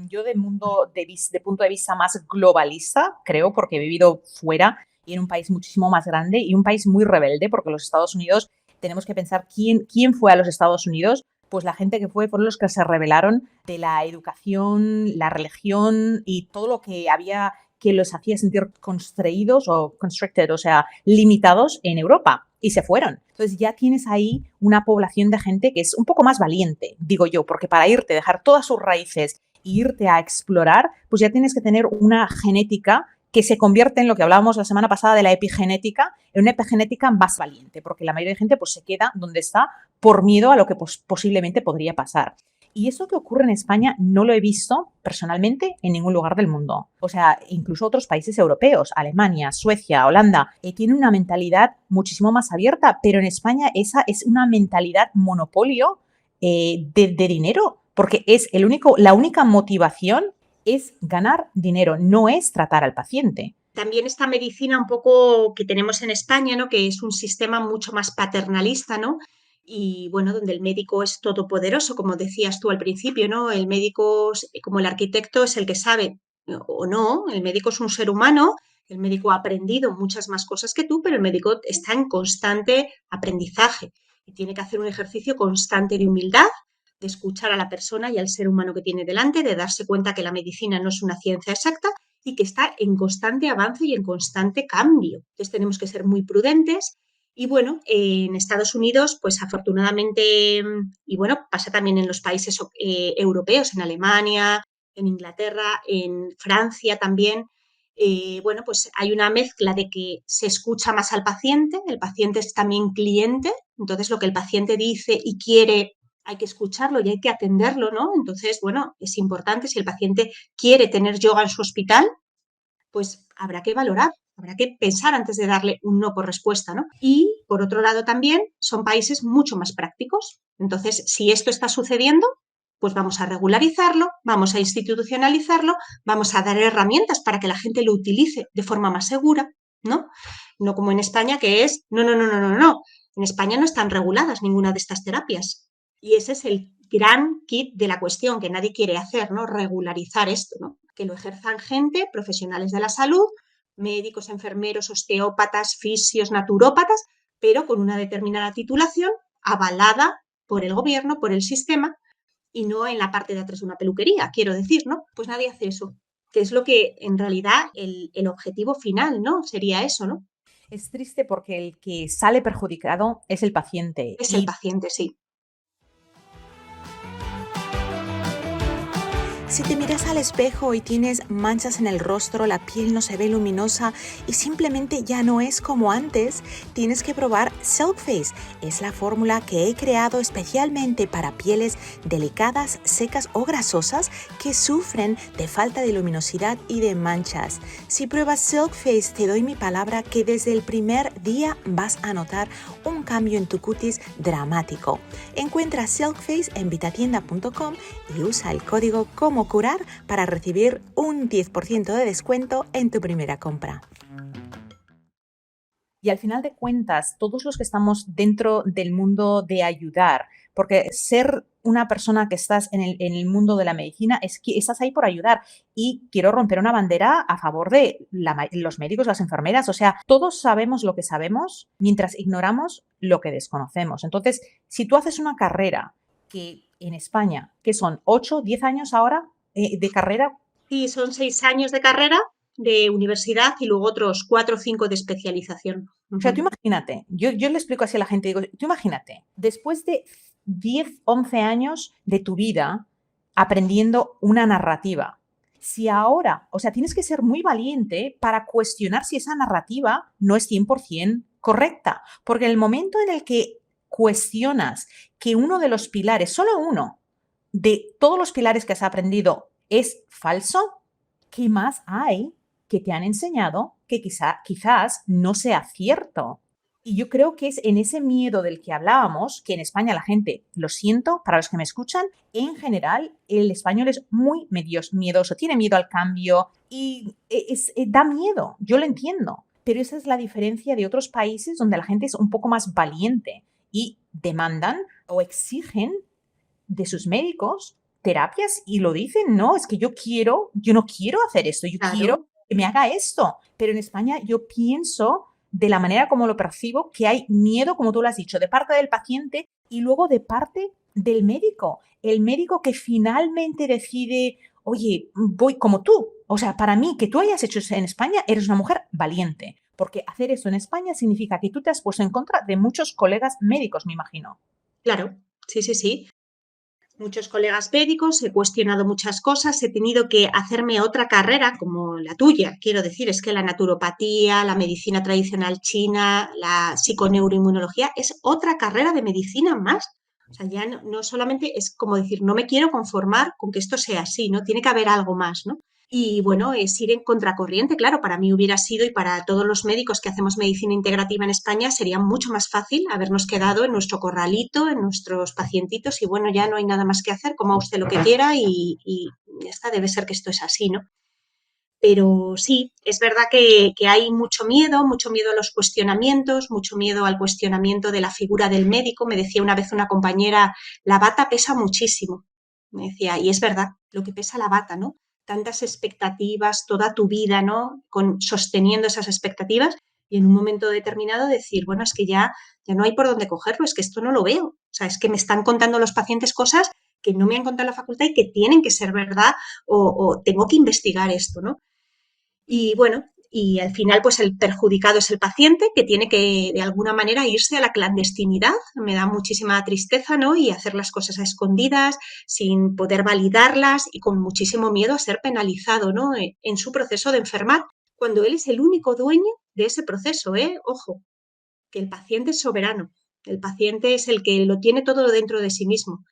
Yo del mundo de punto de vista más globalista, creo, porque he vivido fuera y en un país muchísimo más grande y un país muy rebelde, porque los Estados Unidos, tenemos que pensar quién fue a los Estados Unidos. Pues la gente que fueron los que se rebelaron de la educación, la religión y todo lo que había que los hacía sentir constraídos o constricted, o sea, limitados en Europa, y se fueron. Entonces ya tienes ahí una población de gente que es un poco más valiente, digo yo, porque para irte, dejar todas sus raíces e irte a explorar, pues ya tienes que tener una genética que se convierte en lo que hablábamos la semana pasada de la epigenética, en una epigenética más valiente, porque la mayoría de gente pues se queda donde está por miedo a lo que posiblemente podría pasar. Y eso que ocurre en España no lo he visto personalmente en ningún lugar del mundo. O sea, incluso otros países europeos, Alemania, Suecia, Holanda, tienen una mentalidad muchísimo más abierta, pero en España esa es una mentalidad monopolio de dinero, porque es la única motivación es ganar dinero, no es tratar al paciente. También esta medicina un poco que tenemos en España, ¿no? Que es un sistema mucho más paternalista, ¿no? Y bueno, donde el médico es todopoderoso, como decías tú al principio, ¿no? El médico, como el arquitecto, es el que sabe o no, el médico es un ser humano, el médico ha aprendido muchas más cosas que tú, pero el médico está en constante aprendizaje y tiene que hacer un ejercicio constante de humildad, de escuchar a la persona y al ser humano que tiene delante, de darse cuenta que la medicina no es una ciencia exacta y que está en constante avance y en constante cambio. Entonces tenemos que ser muy prudentes y bueno, en Estados Unidos, pues afortunadamente, y bueno, pasa también en los países europeos, en Alemania, en Inglaterra, en Francia también, bueno, pues hay una mezcla de que se escucha más al paciente, el paciente es también cliente, entonces lo que el paciente dice y quiere hay que escucharlo y hay que atenderlo, ¿no? Entonces, bueno, es importante, si el paciente quiere tener yoga en su hospital, pues habrá que valorar, habrá que pensar antes de darle un no por respuesta, ¿no? Y, por otro lado, también son países mucho más prácticos. Entonces, si esto está sucediendo, pues vamos a regularizarlo, vamos a institucionalizarlo, vamos a dar herramientas para que la gente lo utilice de forma más segura, ¿no? No como en España, que es, no, no, no, no, no, no. En España no están reguladas ninguna de estas terapias. Y ese es el gran kit de la cuestión que nadie quiere hacer, ¿no? Regularizar esto, ¿no? Que lo ejerzan gente, profesionales de la salud, médicos, enfermeros, osteópatas, fisios, naturópatas, pero con una determinada titulación avalada por el gobierno, por el sistema, y no en la parte de atrás de una peluquería, quiero decir, ¿no? Pues nadie hace eso, que es lo que en realidad el objetivo final, ¿no? Sería eso, ¿no? Es triste porque el que sale perjudicado es el paciente. Es el paciente, sí. Si te miras al espejo y tienes manchas en el rostro, la piel no se ve luminosa y simplemente ya no es como antes, tienes que probar Silk Face. Es la fórmula que he creado especialmente para pieles delicadas, secas o grasosas que sufren de falta de luminosidad y de manchas. Si pruebas Silk Face, te doy mi palabra que desde el primer día vas a notar un cambio en tu cutis dramático. Encuentra Silk Face en vitatienda.com y usa el código COMOCURAR para recibir un 10% de descuento en tu primera compra. Y al final de cuentas, todos los que estamos dentro del mundo de ayudar, porque ser una persona que estás en el mundo de la medicina es que estás ahí por ayudar. Y quiero romper una bandera a favor de los médicos, las enfermeras. O sea, todos sabemos lo que sabemos mientras ignoramos lo que desconocemos. Entonces, si tú haces una carrera que en España, que son 8, 10 años ahora de carrera. Sí, son 6 años de carrera de universidad y luego otros 4 o 5 de especialización. O sea, tú imagínate, yo le explico así a la gente, digo, tú imagínate, después de 10, 11 años de tu vida aprendiendo una narrativa, si ahora, o sea, tienes que ser muy valiente para cuestionar si esa narrativa no es 100% correcta, porque en el momento en el que cuestionas que uno de los pilares, solo uno, de todos los pilares que has aprendido es falso, ¿qué más hay que te han enseñado que quizás no sea cierto? Y yo creo que es en ese miedo del que hablábamos, que en España la gente, lo siento, para los que me escuchan, en general el español es muy miedoso, tiene miedo al cambio y da miedo, yo lo entiendo. Pero esa es la diferencia de otros países donde la gente es un poco más valiente y demandan o exigen de sus médicos terapias y lo dicen, no, es que yo no quiero hacer esto, yo quiero que me haga esto. Pero en España yo pienso, de la manera como lo percibo, que hay miedo, como tú lo has dicho, de parte del paciente y luego de parte del médico. El médico que finalmente decide, oye, voy como tú. O sea, para mí, que tú hayas hecho eso en España, eres una mujer valiente. Porque hacer eso en España significa que tú te has puesto en contra de muchos colegas médicos, me imagino. Claro, sí, sí, sí. Muchos colegas médicos, he cuestionado muchas cosas, he tenido que hacerme otra carrera como la tuya. Quiero decir, es que la naturopatía, la medicina tradicional china, la psiconeuroinmunología es otra carrera de medicina más. O sea, ya no solamente es como decir, no me quiero conformar con que esto sea así, ¿no? Tiene que haber algo más, ¿no? Y bueno, es ir en contracorriente, claro, para mí hubiera sido y para todos los médicos que hacemos medicina integrativa en España sería mucho más fácil habernos quedado en nuestro corralito, en nuestros pacientitos y bueno, ya no hay nada más que hacer, coma usted lo que quiera y ya está, debe ser que esto es así, ¿no? Pero sí, es verdad que hay mucho miedo a los cuestionamientos, mucho miedo al cuestionamiento de la figura del médico. Me decía una vez una compañera, la bata pesa muchísimo. Me decía, y es verdad, lo que pesa la bata, ¿no? Tantas expectativas, toda tu vida, ¿no? Sosteniendo esas expectativas y en un momento determinado decir, bueno, es que ya no hay por dónde cogerlo, es que esto no lo veo. O sea, es que me están contando los pacientes cosas que no me han contado en la facultad y que tienen que ser verdad o tengo que investigar esto, ¿no? Y bueno, y al final pues el perjudicado es el paciente que tiene que de alguna manera irse a la clandestinidad. Me da muchísima tristeza, ¿no? Y hacer las cosas a escondidas, sin poder validarlas y con muchísimo miedo a ser penalizado, ¿no? En su proceso de enfermar, cuando él es el único dueño de ese proceso, ¿eh? Ojo, que el paciente es soberano. El paciente es el que lo tiene todo dentro de sí mismo.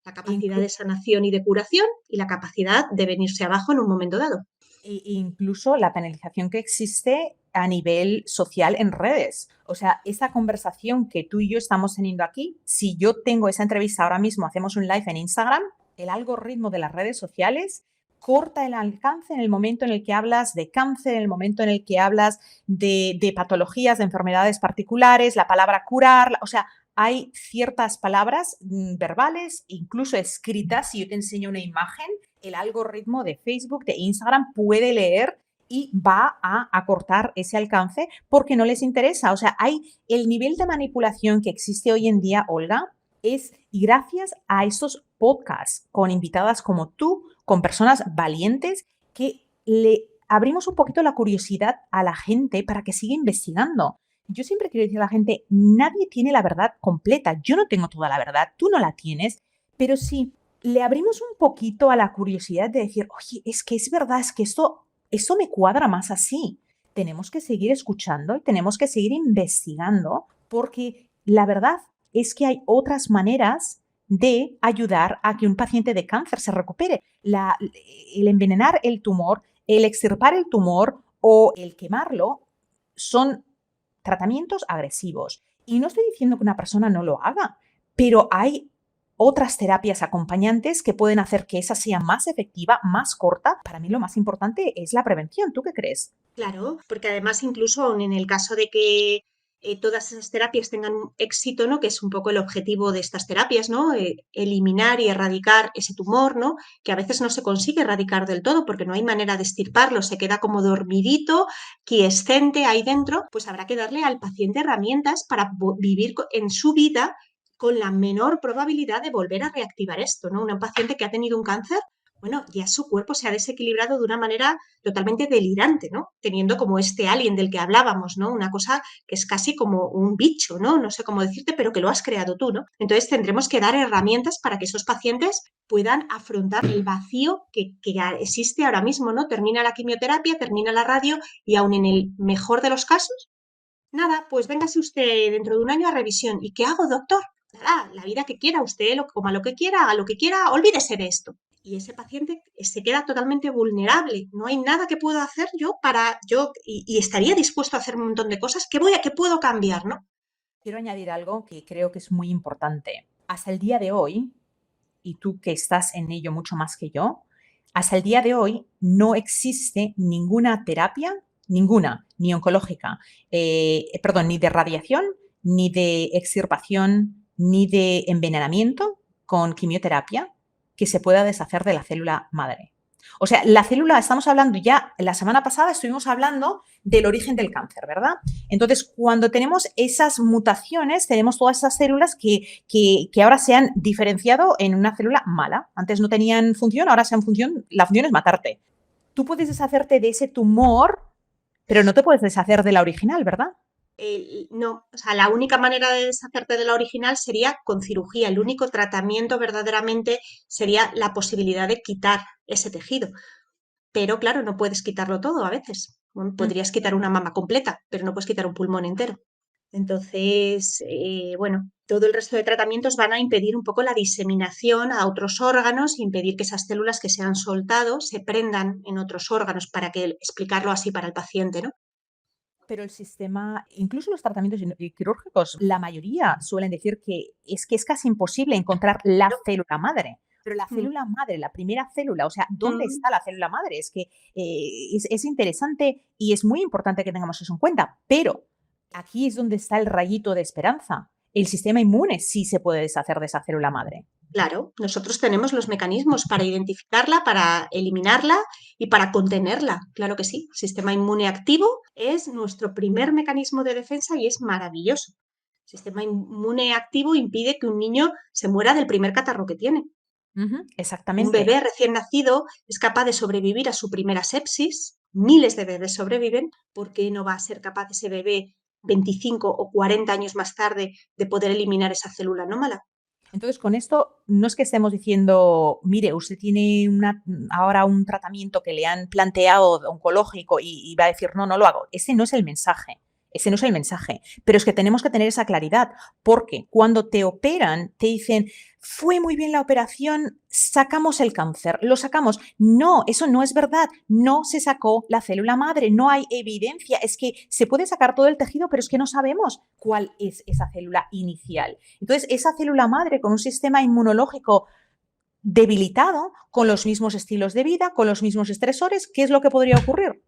La capacidad de sanación y de curación y la capacidad de venirse abajo en un momento dado. Incluso la penalización que existe a nivel social en redes. O sea, esta conversación que tú y yo estamos teniendo aquí, si yo tengo esa entrevista ahora mismo, hacemos un live en Instagram, el algoritmo de las redes sociales corta el alcance en el momento en el que hablas de cáncer, en el momento en el que hablas de patologías, de enfermedades particulares, la palabra curar, o sea, hay ciertas palabras verbales, incluso escritas, si yo te enseño una imagen, el algoritmo de Facebook, de Instagram puede leer y va a acortar ese alcance porque no les interesa. O sea, hay el nivel de manipulación que existe hoy en día, Olga, es gracias a estos podcasts con invitadas como tú, con personas valientes que le abrimos un poquito la curiosidad a la gente para que siga investigando. Yo siempre quiero decir a la gente, nadie tiene la verdad completa. Yo no tengo toda la verdad, tú no la tienes, pero sí le abrimos un poquito a la curiosidad de decir, oye, es que es verdad, es que esto me cuadra más así. Tenemos que seguir escuchando y tenemos que seguir investigando porque la verdad es que hay otras maneras de ayudar a que un paciente de cáncer se recupere. El envenenar el tumor, el extirpar el tumor o el quemarlo son tratamientos agresivos. Y no estoy diciendo que una persona no lo haga, pero hay otras terapias acompañantes que pueden hacer que esa sea más efectiva, más corta. Para mí lo más importante es la prevención. ¿Tú qué crees? Claro, porque además incluso aun en el caso de que todas esas terapias tengan un éxito, ¿no? Que es un poco el objetivo de estas terapias, ¿no? Eliminar y erradicar ese tumor, ¿no? Que a veces no se consigue erradicar del todo porque no hay manera de extirparlo, se queda como dormidito, quiescente ahí dentro, pues habrá que darle al paciente herramientas para vivir en su vida con la menor probabilidad de volver a reactivar esto, ¿no? Un paciente que ha tenido un cáncer, bueno, ya su cuerpo se ha desequilibrado de una manera totalmente delirante, ¿no? Teniendo como este alien del que hablábamos, ¿no? Una cosa que es casi como un bicho, ¿no? No sé cómo decirte, pero que lo has creado tú, ¿no? Entonces tendremos que dar herramientas para que esos pacientes puedan afrontar el vacío que existe ahora mismo, ¿no? Termina la quimioterapia, termina la radio y aún en el mejor de los casos, nada, pues véngase usted dentro de un año a revisión. ¿Y qué hago, doctor? Nada, la vida que quiera, usted coma lo que quiera, haga lo que quiera, olvídese de esto. Y ese paciente se queda totalmente vulnerable. No hay nada que pueda hacer yo y estaría dispuesto a hacer un montón de cosas que puedo cambiar, ¿no? Quiero añadir algo que creo que es muy importante. Hasta el día de hoy, y tú que estás en ello mucho más que yo, hasta el día de hoy no existe ninguna terapia, ninguna, ni oncológica, perdón, ni de radiación, ni de extirpación, ni de envenenamiento con quimioterapia que se pueda deshacer de la célula madre. O sea, la célula, estamos hablando ya, la semana pasada estuvimos hablando del origen del cáncer, ¿verdad? Entonces, cuando tenemos esas mutaciones, tenemos todas esas células que ahora se han diferenciado en una célula mala. Antes no tenían función, ahora se han función, la función es matarte. Tú puedes deshacerte de ese tumor, pero no te puedes deshacer de la original, ¿verdad? No, o sea, la única manera de deshacerte de la original sería con cirugía. El único tratamiento verdaderamente sería la posibilidad de quitar ese tejido. Pero claro, no puedes quitarlo todo a veces. Bueno, podrías quitar una mama completa, pero no puedes quitar un pulmón entero. Entonces, bueno, todo el resto de tratamientos van a impedir un poco la diseminación a otros órganos, impedir que esas células que se han soltado se prendan en otros órganos, para que explicarlo así para el paciente, ¿no? Pero el sistema, incluso los tratamientos quirúrgicos, la mayoría suelen decir que es casi imposible encontrar la célula madre. Pero la Mm, célula madre, la primera célula, o sea, ¿dónde mm. está la célula madre? Es que es interesante y es muy importante que tengamos eso en cuenta, pero aquí es donde está el rayito de esperanza. El sistema inmune sí se puede deshacer de esa célula madre. Claro, nosotros tenemos los mecanismos para identificarla, para eliminarla y para contenerla. Claro que sí. El sistema inmune activo es nuestro primer mecanismo de defensa y es maravilloso. El sistema inmune activo impide que un niño se muera del primer catarro que tiene. Ujú, Un exactamente. bebé recién nacido es capaz de sobrevivir a su primera sepsis. Miles de bebés sobreviven. ¿Por qué no va a ser capaz ese bebé 25 o 40 años más tarde de poder eliminar esa célula anómala? Entonces, con esto no es que estemos diciendo, mire, usted tiene ahora un tratamiento que le han planteado oncológico y va a decir, no, no lo hago. Ese no es el mensaje. Ese no es el mensaje. Pero es que tenemos que tener esa claridad, porque cuando te operan, te dicen, fue muy bien la operación, sacamos el cáncer, lo sacamos. No, eso no es verdad. No se sacó la célula madre, no hay evidencia. Es que se puede sacar todo el tejido, pero es que no sabemos cuál es esa célula inicial. Entonces, esa célula madre con un sistema inmunológico debilitado, con los mismos estilos de vida, con los mismos estresores, ¿qué es lo que podría ocurrir?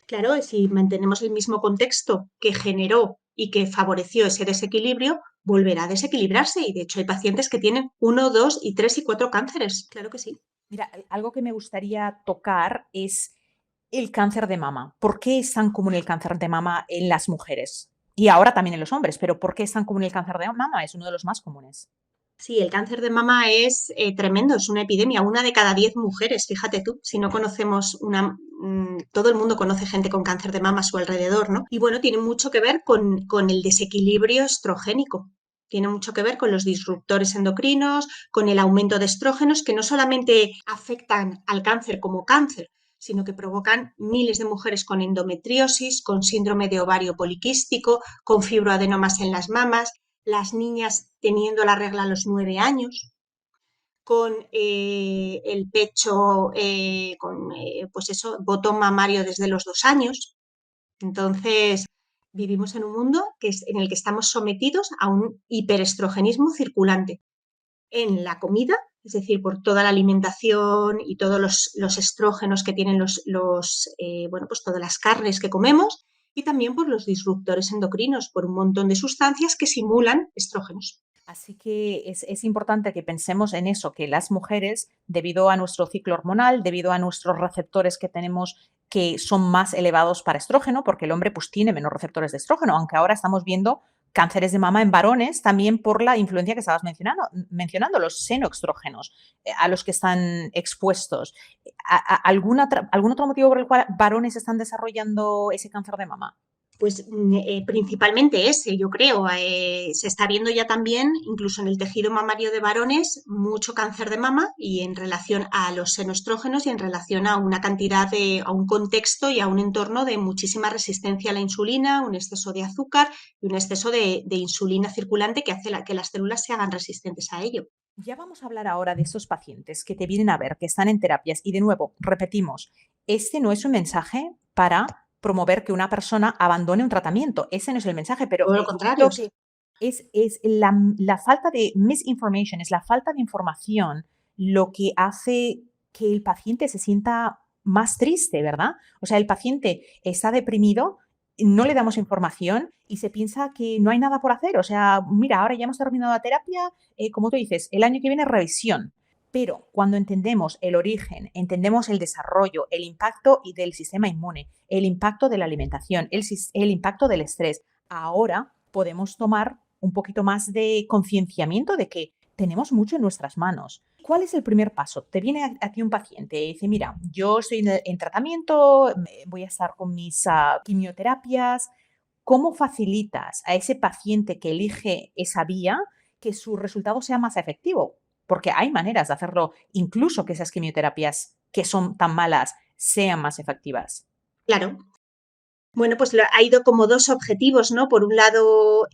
Claro, si mantenemos el mismo contexto que generó y que favoreció ese desequilibrio, volverá a desequilibrarse. Y de hecho hay pacientes que tienen 1, 2 y 3 y 4 cánceres. Claro que sí. Mira, algo que me gustaría tocar es el cáncer de mama. ¿Por qué es tan común el cáncer de mama en las mujeres? Y ahora también en los hombres, pero ¿por qué es tan común el cáncer de mama? Es uno de los más comunes. Sí, el cáncer de mama es tremendo, es una epidemia. 1 de cada 10 mujeres, fíjate tú, si no conocemos todo el mundo conoce gente con cáncer de mama a su alrededor, ¿no? Y bueno, tiene mucho que ver con el desequilibrio estrogénico. Tiene mucho que ver con los disruptores endocrinos, con el aumento de estrógenos que no solamente afectan al cáncer como cáncer, sino que provocan miles de mujeres con endometriosis, con síndrome de ovario poliquístico, con fibroadenomas en las mamas, las niñas teniendo la regla a los 9 años, con el pecho, con pues eso, botón mamario desde los 2 años. Entonces, vivimos en un mundo en el que estamos sometidos a un hiperestrogenismo circulante en la comida, es decir, por toda la alimentación y todos los estrógenos que tienen bueno, pues todas las carnes que comemos, y también por los disruptores endocrinos, por un montón de sustancias que simulan estrógenos. Así que es importante que pensemos en eso, que las mujeres, debido a nuestro ciclo hormonal, debido a nuestros receptores que tenemos que son más elevados para estrógeno, porque el hombre pues tiene menos receptores de estrógeno, aunque ahora estamos viendo cánceres de mama en varones también por la influencia que estabas mencionando los senoestrógenos a los que están expuestos. ¿Algún otro motivo por el cual varones están desarrollando ese cáncer de mama? Pues principalmente ese, yo creo. Se está viendo ya también, incluso en el tejido mamario de varones, mucho cáncer de mama y en relación a los senoestrógenos y en relación a una cantidad a un contexto y a un entorno de muchísima resistencia a la insulina, un exceso de azúcar y un exceso de insulina circulante que hace que las células se hagan resistentes a ello. Ya vamos a hablar ahora de esos pacientes que te vienen a ver, que están en terapias. Y de nuevo, repetimos, este no es un mensaje para promover que una persona abandone un tratamiento. Ese no es el mensaje, pero Todo lo yo contrario. creo que es la falta de misinformation, es la falta de información lo que hace que el paciente se sienta más triste, ¿verdad? O sea, el paciente está deprimido, no le damos información y se piensa que no hay nada por hacer. O sea, mira, ahora ya hemos terminado la terapia, como tú dices, el año que viene revisión. Pero cuando entendemos el origen, entendemos el desarrollo, el impacto del sistema inmune, el impacto de la alimentación, el impacto del estrés, ahora podemos tomar un poquito más de concienciamiento de que tenemos mucho en nuestras manos. ¿Cuál es el primer paso? Te viene a ti un paciente y dice, mira, yo estoy en tratamiento, voy a estar con mis quimioterapias. ¿Cómo facilitas a ese paciente que elige esa vía que su resultado sea más efectivo? Porque hay maneras de hacerlo, incluso que esas quimioterapias que son tan malas sean más efectivas. Claro. Bueno, pues ha ido como dos objetivos, ¿no? Por un lado,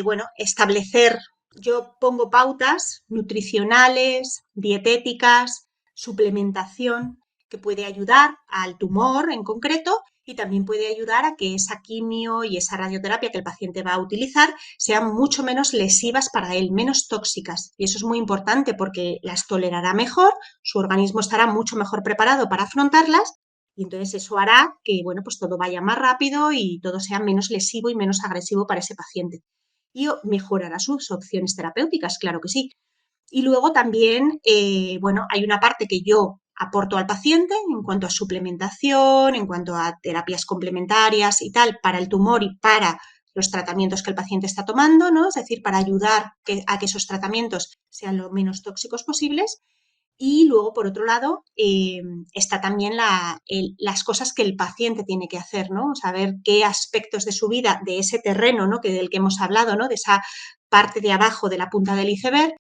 bueno, establecer, yo pongo pautas nutricionales, dietéticas, suplementación, que puede ayudar al tumor en concreto y también puede ayudar a que esa quimio y esa radioterapia que el paciente va a utilizar sean mucho menos lesivas para él, menos tóxicas. Y eso es muy importante porque las tolerará mejor, su organismo estará mucho mejor preparado para afrontarlas y entonces eso hará que, bueno, pues todo vaya más rápido y todo sea menos lesivo y menos agresivo para ese paciente. Y mejorará sus opciones terapéuticas, claro que sí. Y luego también, bueno, hay una parte que yo aporto al paciente en cuanto a suplementación, en cuanto a terapias complementarias y tal, para el tumor y para los tratamientos que el paciente está tomando, ¿no? Es decir, para ayudar a que esos tratamientos sean lo menos tóxicos posibles. Y luego, por otro lado, está también las cosas que el paciente tiene que hacer, ¿no? Saber qué aspectos de su vida, de ese terreno, ¿no? Del que hemos hablado, ¿no? De esa parte de abajo de la punta del iceberg,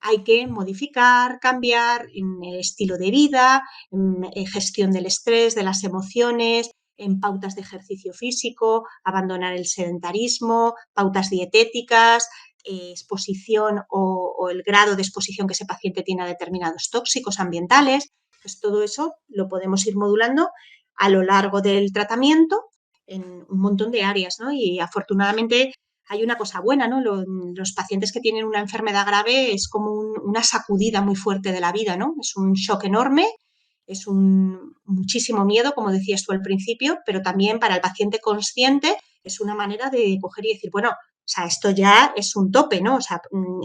hay que modificar, cambiar en el estilo de vida, en gestión del estrés, de las emociones, en pautas de ejercicio físico, abandonar el sedentarismo, pautas dietéticas, exposición o el grado de exposición que ese paciente tiene a determinados tóxicos ambientales. Pues todo eso lo podemos ir modulando a lo largo del tratamiento en un montón de áreas, ¿no? Y afortunadamente hay una cosa buena, ¿no? Los pacientes que tienen una enfermedad grave es como una sacudida muy fuerte de la vida, ¿no? Es un shock enorme, es muchísimo miedo, como decías tú al principio, pero también para el paciente consciente es una manera de coger y decir, bueno, o sea, esto ya es un tope, ¿no? O sea,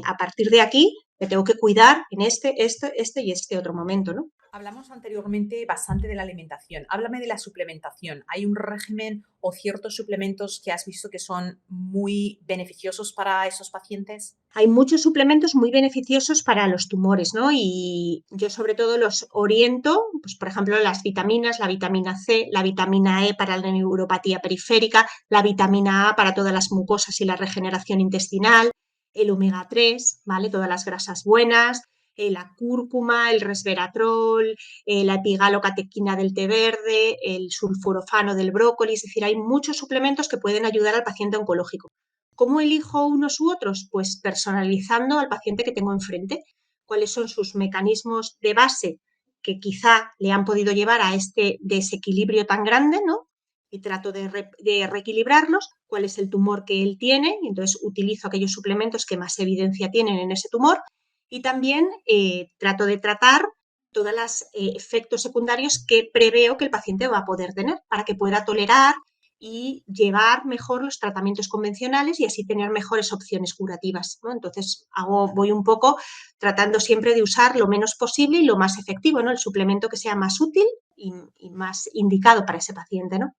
a partir de aquí me tengo que cuidar en este y este otro momento, ¿no? Hablamos anteriormente bastante de la alimentación. Háblame de la suplementación. ¿Hay un régimen o ciertos suplementos que has visto que son muy beneficiosos para esos pacientes? Hay muchos suplementos muy beneficiosos para los tumores, ¿no? Y yo sobre todo los oriento, pues por ejemplo, las vitaminas, la vitamina C, la vitamina E para la neuropatía periférica, la vitamina A para todas las mucosas y la regeneración intestinal, el omega 3, ¿vale? Todas las grasas buenas, la cúrcuma, el resveratrol, la epigalocatequina del té verde, el sulforafano del brócoli, es decir, hay muchos suplementos que pueden ayudar al paciente oncológico. ¿Cómo elijo unos u otros? Pues personalizando al paciente que tengo enfrente. ¿Cuáles son sus mecanismos de base que quizá le han podido llevar a este desequilibrio tan grande, ¿no? Y trato de reequilibrarlos. ¿Cuál es el tumor que él tiene? Y entonces utilizo aquellos suplementos que más evidencia tienen en ese tumor. Y también trato de tratar todos los efectos secundarios que preveo que el paciente va a poder tener para que pueda tolerar y llevar mejor los tratamientos convencionales y así tener mejores opciones curativas, ¿no? Entonces voy un poco tratando siempre de usar lo menos posible y lo más efectivo, ¿no? El suplemento que sea más útil y más indicado para ese paciente, ¿no?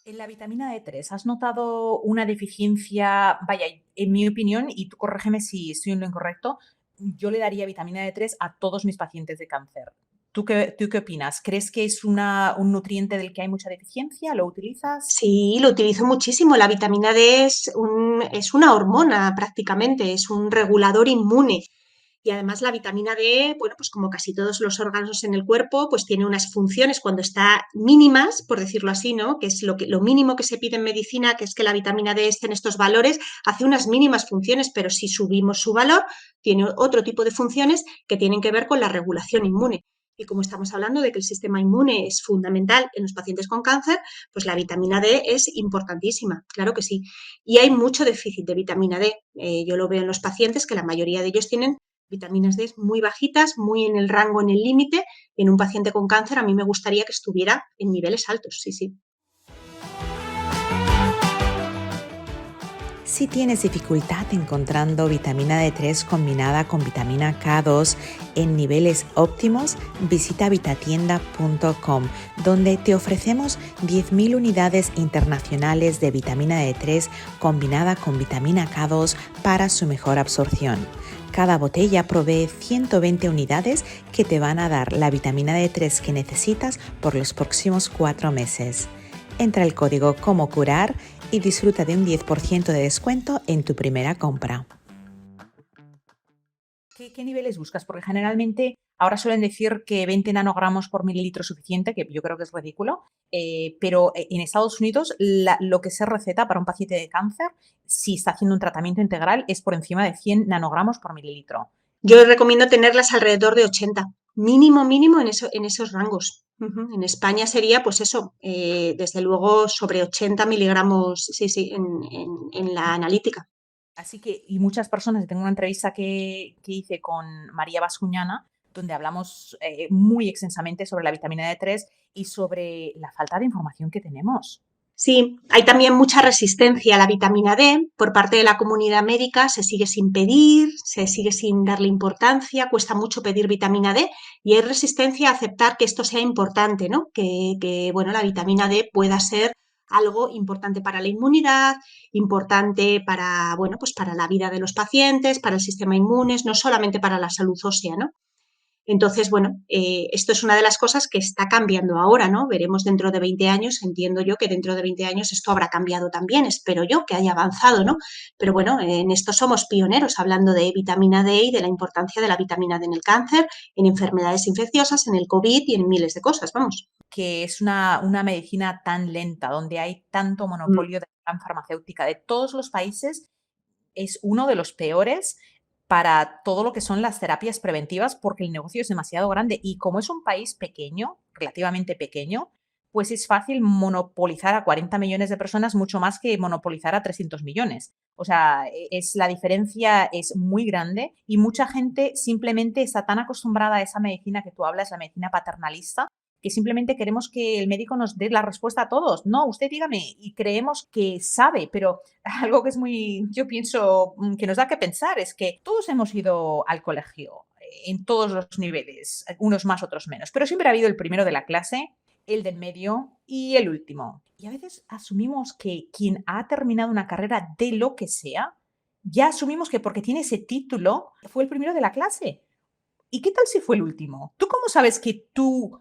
En la vitamina D3, ¿has notado una deficiencia? Vaya, en mi opinión, y tú corrígeme si estoy en lo incorrecto, yo le daría vitamina D3 a todos mis pacientes de cáncer. ¿Tú qué opinas? ¿Crees que es un nutriente del que hay mucha deficiencia? ¿Lo utilizas? Sí, lo utilizo muchísimo. La vitamina D es una hormona prácticamente, es un regulador inmune. Y además la vitamina D, bueno, pues como casi todos los órganos en el cuerpo, pues tiene unas funciones cuando está mínimas, por decirlo así, ¿no? Que es lo mínimo que se pide en medicina, que es que la vitamina D esté en estos valores, hace unas mínimas funciones, pero si subimos su valor, tiene otro tipo de funciones que tienen que ver con la regulación inmune. Y como estamos hablando de que el sistema inmune es fundamental en los pacientes con cáncer, pues la vitamina D es importantísima, claro que sí. Y hay mucho déficit de vitamina D. Yo lo veo en los pacientes que la mayoría de ellos tienen vitaminas D muy bajitas, muy en el rango, en el límite. En un paciente con cáncer a mí me gustaría que estuviera en niveles altos, sí, sí. Si tienes dificultad encontrando vitamina D3 combinada con vitamina K2 en niveles óptimos, visita vitatienda.com, donde te ofrecemos 10.000 unidades internacionales de vitamina D3 combinada con vitamina K2 para su mejor absorción. Cada botella provee 120 unidades que te van a dar la vitamina D3 que necesitas por los próximos 4 meses. Entra el código Como Curar y disfruta de un 10% de descuento en tu primera compra. ¿Qué niveles buscas? Porque generalmente ahora suelen decir que 20 nanogramos por mililitro es suficiente, que yo creo que es ridículo, pero en Estados Unidos lo que se receta para un paciente de cáncer, si está haciendo un tratamiento integral, es por encima de 100 nanogramos por mililitro. Yo recomiendo tenerlas alrededor de 80, mínimo en esos rangos. Ujú. En España sería, pues eso, desde luego sobre 80 miligramos, sí, sí, en la analítica. Así que, y muchas personas, tengo una entrevista que hice con María Bascuñana, donde hablamos muy extensamente sobre la vitamina D3 y sobre la falta de información que tenemos. Sí, hay también mucha resistencia a la vitamina D por parte de la comunidad médica, se sigue sin pedir, se sigue sin darle importancia, cuesta mucho pedir vitamina D y hay resistencia a aceptar que esto sea importante, ¿no? Bueno, la vitamina D pueda ser algo importante para la inmunidad, importante para, bueno, pues para la vida de los pacientes, para el sistema inmune, no solamente para la salud ósea, ¿no? Entonces, bueno, esto es una de las cosas que está cambiando ahora, ¿no? Veremos dentro de 20 años, entiendo yo que dentro de 20 años esto habrá cambiado también, espero yo que haya avanzado, ¿no? Pero bueno, en esto somos pioneros, hablando de vitamina D y de la importancia de la vitamina D en el cáncer, en enfermedades infecciosas, en el COVID y en miles de cosas, vamos. Que es una medicina tan lenta, donde hay tanto Mm. monopolio de la gran farmacéutica de todos los países, es uno de los peores para todo lo que son las terapias preventivas porque el negocio es demasiado grande y como es un país pequeño, relativamente pequeño, pues es fácil monopolizar a 40 millones de personas mucho más que monopolizar a 300 millones. O sea, la diferencia es muy grande y mucha gente simplemente está tan acostumbrada a esa medicina que tú hablas, la medicina paternalista, que simplemente queremos que el médico nos dé la respuesta a todos. No, usted dígame, y creemos que sabe, pero algo que es muy, yo pienso, que nos da que pensar es que todos hemos ido al colegio en todos los niveles, unos más, otros menos, pero siempre ha habido el primero de la clase, el del medio y el último. Y a veces asumimos que quien ha terminado una carrera de lo que sea, ya asumimos que porque tiene ese título fue el primero de la clase. ¿Y qué tal si fue el último? ¿Tú cómo sabes que tú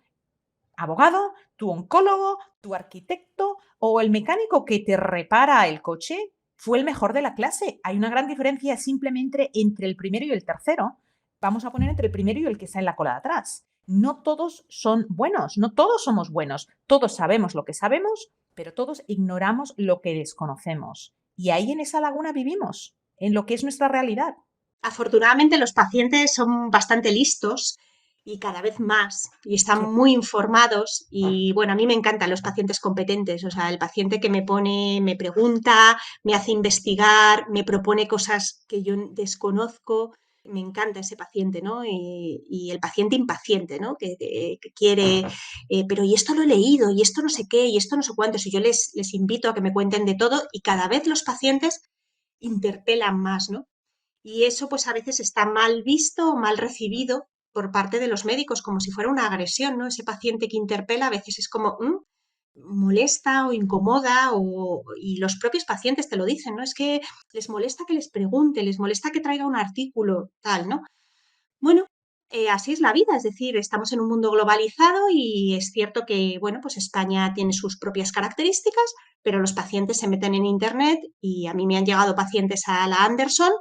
abogado, tu oncólogo, tu arquitecto o el mecánico que te repara el coche fue el mejor de la clase? Hay una gran diferencia simplemente entre el primero y el tercero. Vamos a poner entre el primero y el que está en la cola de atrás. No todos son buenos, no todos somos buenos. Todos sabemos lo que sabemos, pero todos ignoramos lo que desconocemos. Y ahí en esa laguna vivimos, en lo que es nuestra realidad. Afortunadamente los pacientes son bastante listos y cada vez más y están Sí. muy informados y bueno, a mí me encantan los pacientes competentes, o sea, el paciente que me pone, me pregunta, me hace investigar, me propone cosas que yo desconozco, me encanta ese paciente, ¿no? Y el paciente impaciente, ¿no? Que quiere, pero y esto lo he leído, y esto no sé qué, y esto no sé cuántos, y yo les invito a que me cuenten de todo y cada vez los pacientes interpelan más, ¿no? Y eso pues a veces está mal visto o mal recibido por parte de los médicos, como si fuera una agresión, ¿no? Ese paciente que interpela a veces es como molesta o incomoda y los propios pacientes te lo dicen, ¿no? Es que les molesta que les pregunte, les molesta que traiga un artículo, tal, ¿no? Bueno, así es la vida, es decir, estamos en un mundo globalizado y es cierto que, bueno, pues España tiene sus propias características, pero los pacientes se meten en Internet y a mí me han llegado pacientes a la Anderson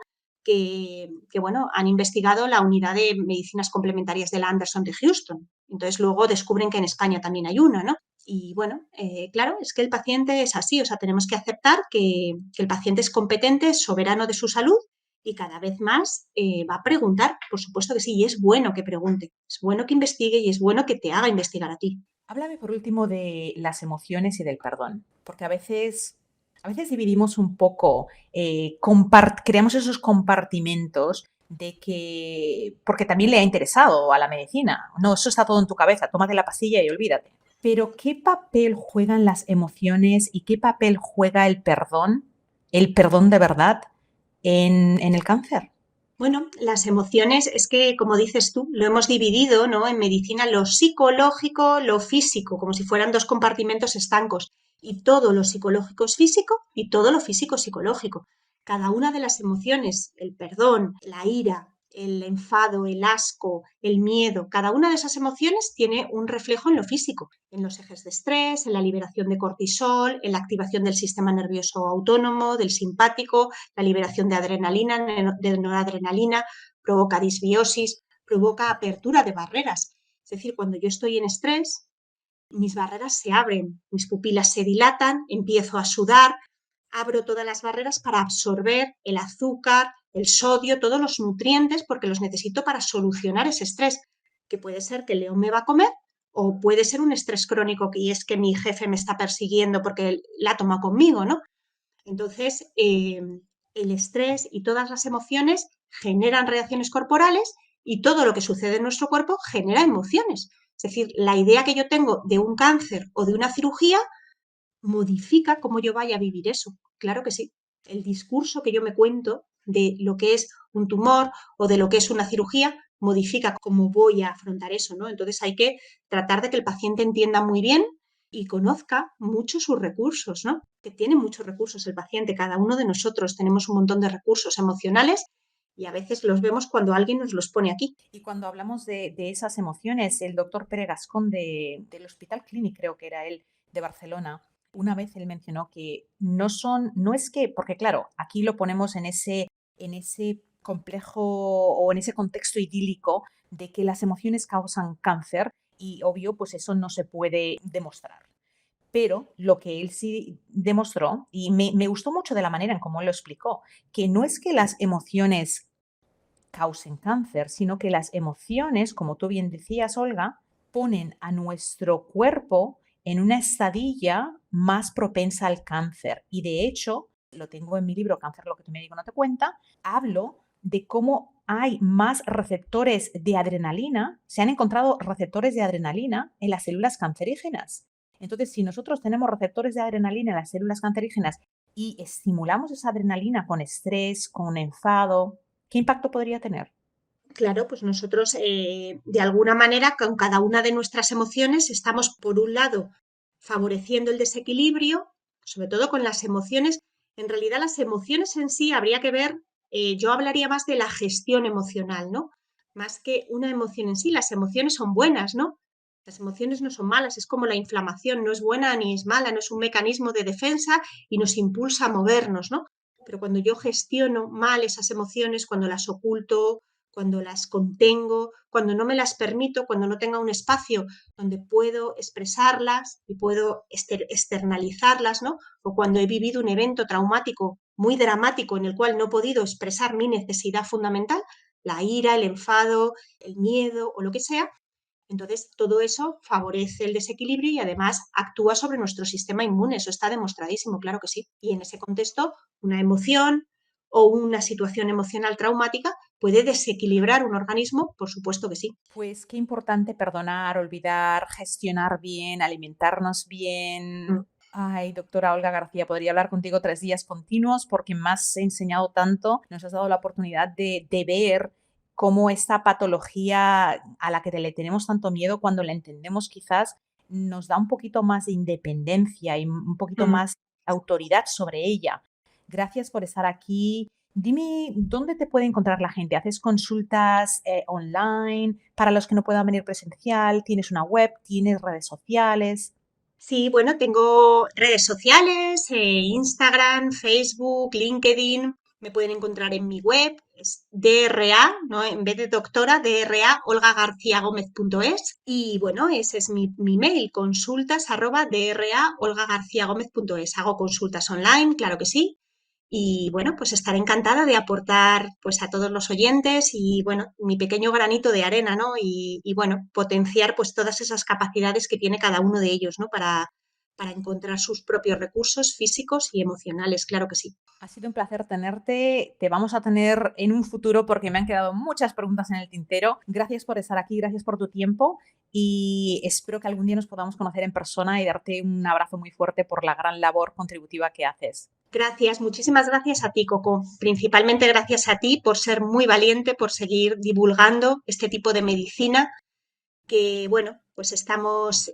bueno, han investigado la unidad de medicinas complementarias de la Anderson de Houston. Entonces luego descubren que en España también hay una, ¿no? Y bueno, claro, es que el paciente es así, o sea, tenemos que aceptar que el paciente es competente, es soberano de su salud y cada vez más va a preguntar, por supuesto que sí, y es bueno que pregunte, es bueno que investigue y es bueno que te haga investigar a ti. Háblame por último de las emociones y del perdón, porque a veces dividimos un poco, creamos esos compartimentos de que, porque también le ha interesado a la medicina, no, eso está todo en tu cabeza, tómate la pastilla y olvídate. Pero ¿qué papel juegan las emociones y qué papel juega el perdón de verdad en el cáncer? Bueno, las emociones es que, como dices tú, lo hemos dividido, ¿no? En medicina lo psicológico, lo físico, como si fueran dos compartimentos estancos. Y todo lo psicológico es físico y todo lo físico es psicológico. Cada una de las emociones, el perdón, la ira, el enfado, el asco, el miedo, cada una de esas emociones tiene un reflejo en lo físico, en los ejes de estrés, en la liberación de cortisol, en la activación del sistema nervioso autónomo, del simpático, la liberación de adrenalina, de noradrenalina, provoca disbiosis, provoca apertura de barreras. Es decir, cuando yo estoy en estrés, mis barreras se abren, mis pupilas se dilatan, empiezo a sudar, abro todas las barreras para absorber el azúcar, el sodio, todos los nutrientes, porque los necesito para solucionar ese estrés, que puede ser que el león me va a comer O puede ser un estrés crónico, que es que mi jefe me está persiguiendo porque la toma conmigo, ¿no? Entonces, el estrés y todas las emociones generan reacciones corporales y todo lo que sucede en nuestro cuerpo genera emociones. Es decir, la idea que yo tengo de un cáncer o de una cirugía modifica cómo yo vaya a vivir eso. Claro que sí. El discurso que yo me cuento de lo que es un tumor o de lo que es una cirugía modifica cómo voy a afrontar eso, ¿no? Entonces hay que tratar de que el paciente entienda muy bien y conozca mucho sus recursos, ¿no? Que tiene muchos recursos el paciente, cada uno de nosotros tenemos un montón de recursos emocionales y a veces los vemos cuando alguien nos los pone aquí. Y cuando hablamos de esas emociones, el doctor Pere Gascón del Hospital Clínic, creo que era él, de Barcelona, una vez él mencionó que no es que, porque claro, aquí lo ponemos en ese complejo o en ese contexto idílico de que las emociones causan cáncer y obvio, pues eso no se puede demostrar. Pero lo que él sí demostró, y me gustó mucho de la manera en cómo él lo explicó, que no es que las emociones causen cáncer, sino que las emociones, como tú bien decías, Olga, ponen a nuestro cuerpo en una estadía más propensa al cáncer. Y de hecho, lo tengo en mi libro Cáncer, lo que tu médico no te cuenta, hablo de cómo hay más receptores de adrenalina, se han encontrado receptores de adrenalina en las células cancerígenas. Entonces, si nosotros tenemos receptores de adrenalina en las células cancerígenas y estimulamos esa adrenalina con estrés, con enfado, ¿qué impacto podría tener? Claro, pues nosotros de alguna manera con cada una de nuestras emociones estamos, por un lado, favoreciendo el desequilibrio, sobre todo con las emociones. En realidad las emociones en sí habría que ver, yo hablaría más de la gestión emocional, ¿no? Más que una emoción en sí. Las emociones son buenas, ¿no? Las emociones no son malas, es como la inflamación, no es buena ni es mala, no es un mecanismo de defensa y nos impulsa a movernos, ¿no? Pero cuando yo gestiono mal esas emociones, cuando las oculto, cuando las contengo, cuando no me las permito, cuando no tenga un espacio donde puedo expresarlas y puedo externalizarlas, ¿no? O cuando he vivido un evento traumático muy dramático en el cual no he podido expresar mi necesidad fundamental, la ira, el enfado, el miedo o lo que sea. Entonces, todo eso favorece el desequilibrio y además actúa sobre nuestro sistema inmune. Eso está demostradísimo, claro que sí. Y en ese contexto, una emoción o una situación emocional traumática puede desequilibrar un organismo, por supuesto que sí. Pues qué importante perdonar, olvidar, gestionar bien, alimentarnos bien. Mm. Ay, doctora Olga García, podría hablar contigo 3 días continuos porque me has enseñado tanto, nos has dado la oportunidad de ver cómo esta patología a la que le tenemos tanto miedo, cuando la entendemos quizás, nos da un poquito más de independencia y un poquito Mm. más autoridad sobre ella. Gracias por estar aquí. Dime, ¿dónde te puede encontrar la gente? ¿Haces consultas online para los que no puedan venir presencial? ¿Tienes una web? ¿Tienes redes sociales? Sí, bueno, tengo redes sociales, Instagram, Facebook, LinkedIn. Me pueden encontrar en mi web, es DRA, ¿no? En vez de doctora, DRA, olgagarciagomez.es. Y bueno, ese es mi mail, consultas@dra-olgagarciagomez.es. Hago consultas online, claro que sí. Y bueno, pues estaré encantada de aportar pues a todos los oyentes y bueno, mi pequeño granito de arena, ¿no? Y bueno, potenciar pues todas esas capacidades que tiene cada uno de ellos, ¿no? Para encontrar sus propios recursos físicos y emocionales, claro que sí. Ha sido un placer tenerte. Te vamos a tener en un futuro porque me han quedado muchas preguntas en el tintero. Gracias por estar aquí, gracias por tu tiempo y espero que algún día nos podamos conocer en persona y darte un abrazo muy fuerte por la gran labor contributiva que haces. Gracias, muchísimas gracias a ti, Coco. Principalmente gracias a ti por ser muy valiente, por seguir divulgando este tipo de medicina que, bueno, pues estamos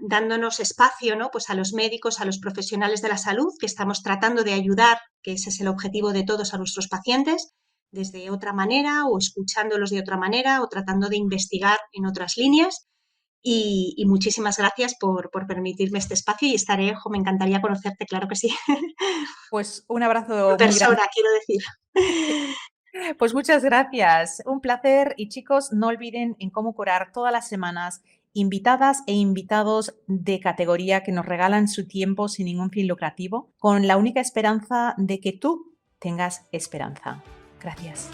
dándonos espacio, ¿no? Pues a los médicos, a los profesionales de la salud, que estamos tratando de ayudar, que ese es el objetivo de todos a nuestros pacientes, desde otra manera o escuchándolos de otra manera o tratando de investigar en otras líneas. Y muchísimas gracias por permitirme este espacio y estaré, me encantaría conocerte, claro que sí. Pues un En abrazo muy grande. persona, quiero decir. Pues muchas gracias, un placer y chicos, no olviden en Cómo Curar todas las semanas invitadas e invitados de categoría que nos regalan su tiempo sin ningún fin lucrativo, con la única esperanza de que tú tengas esperanza. Gracias.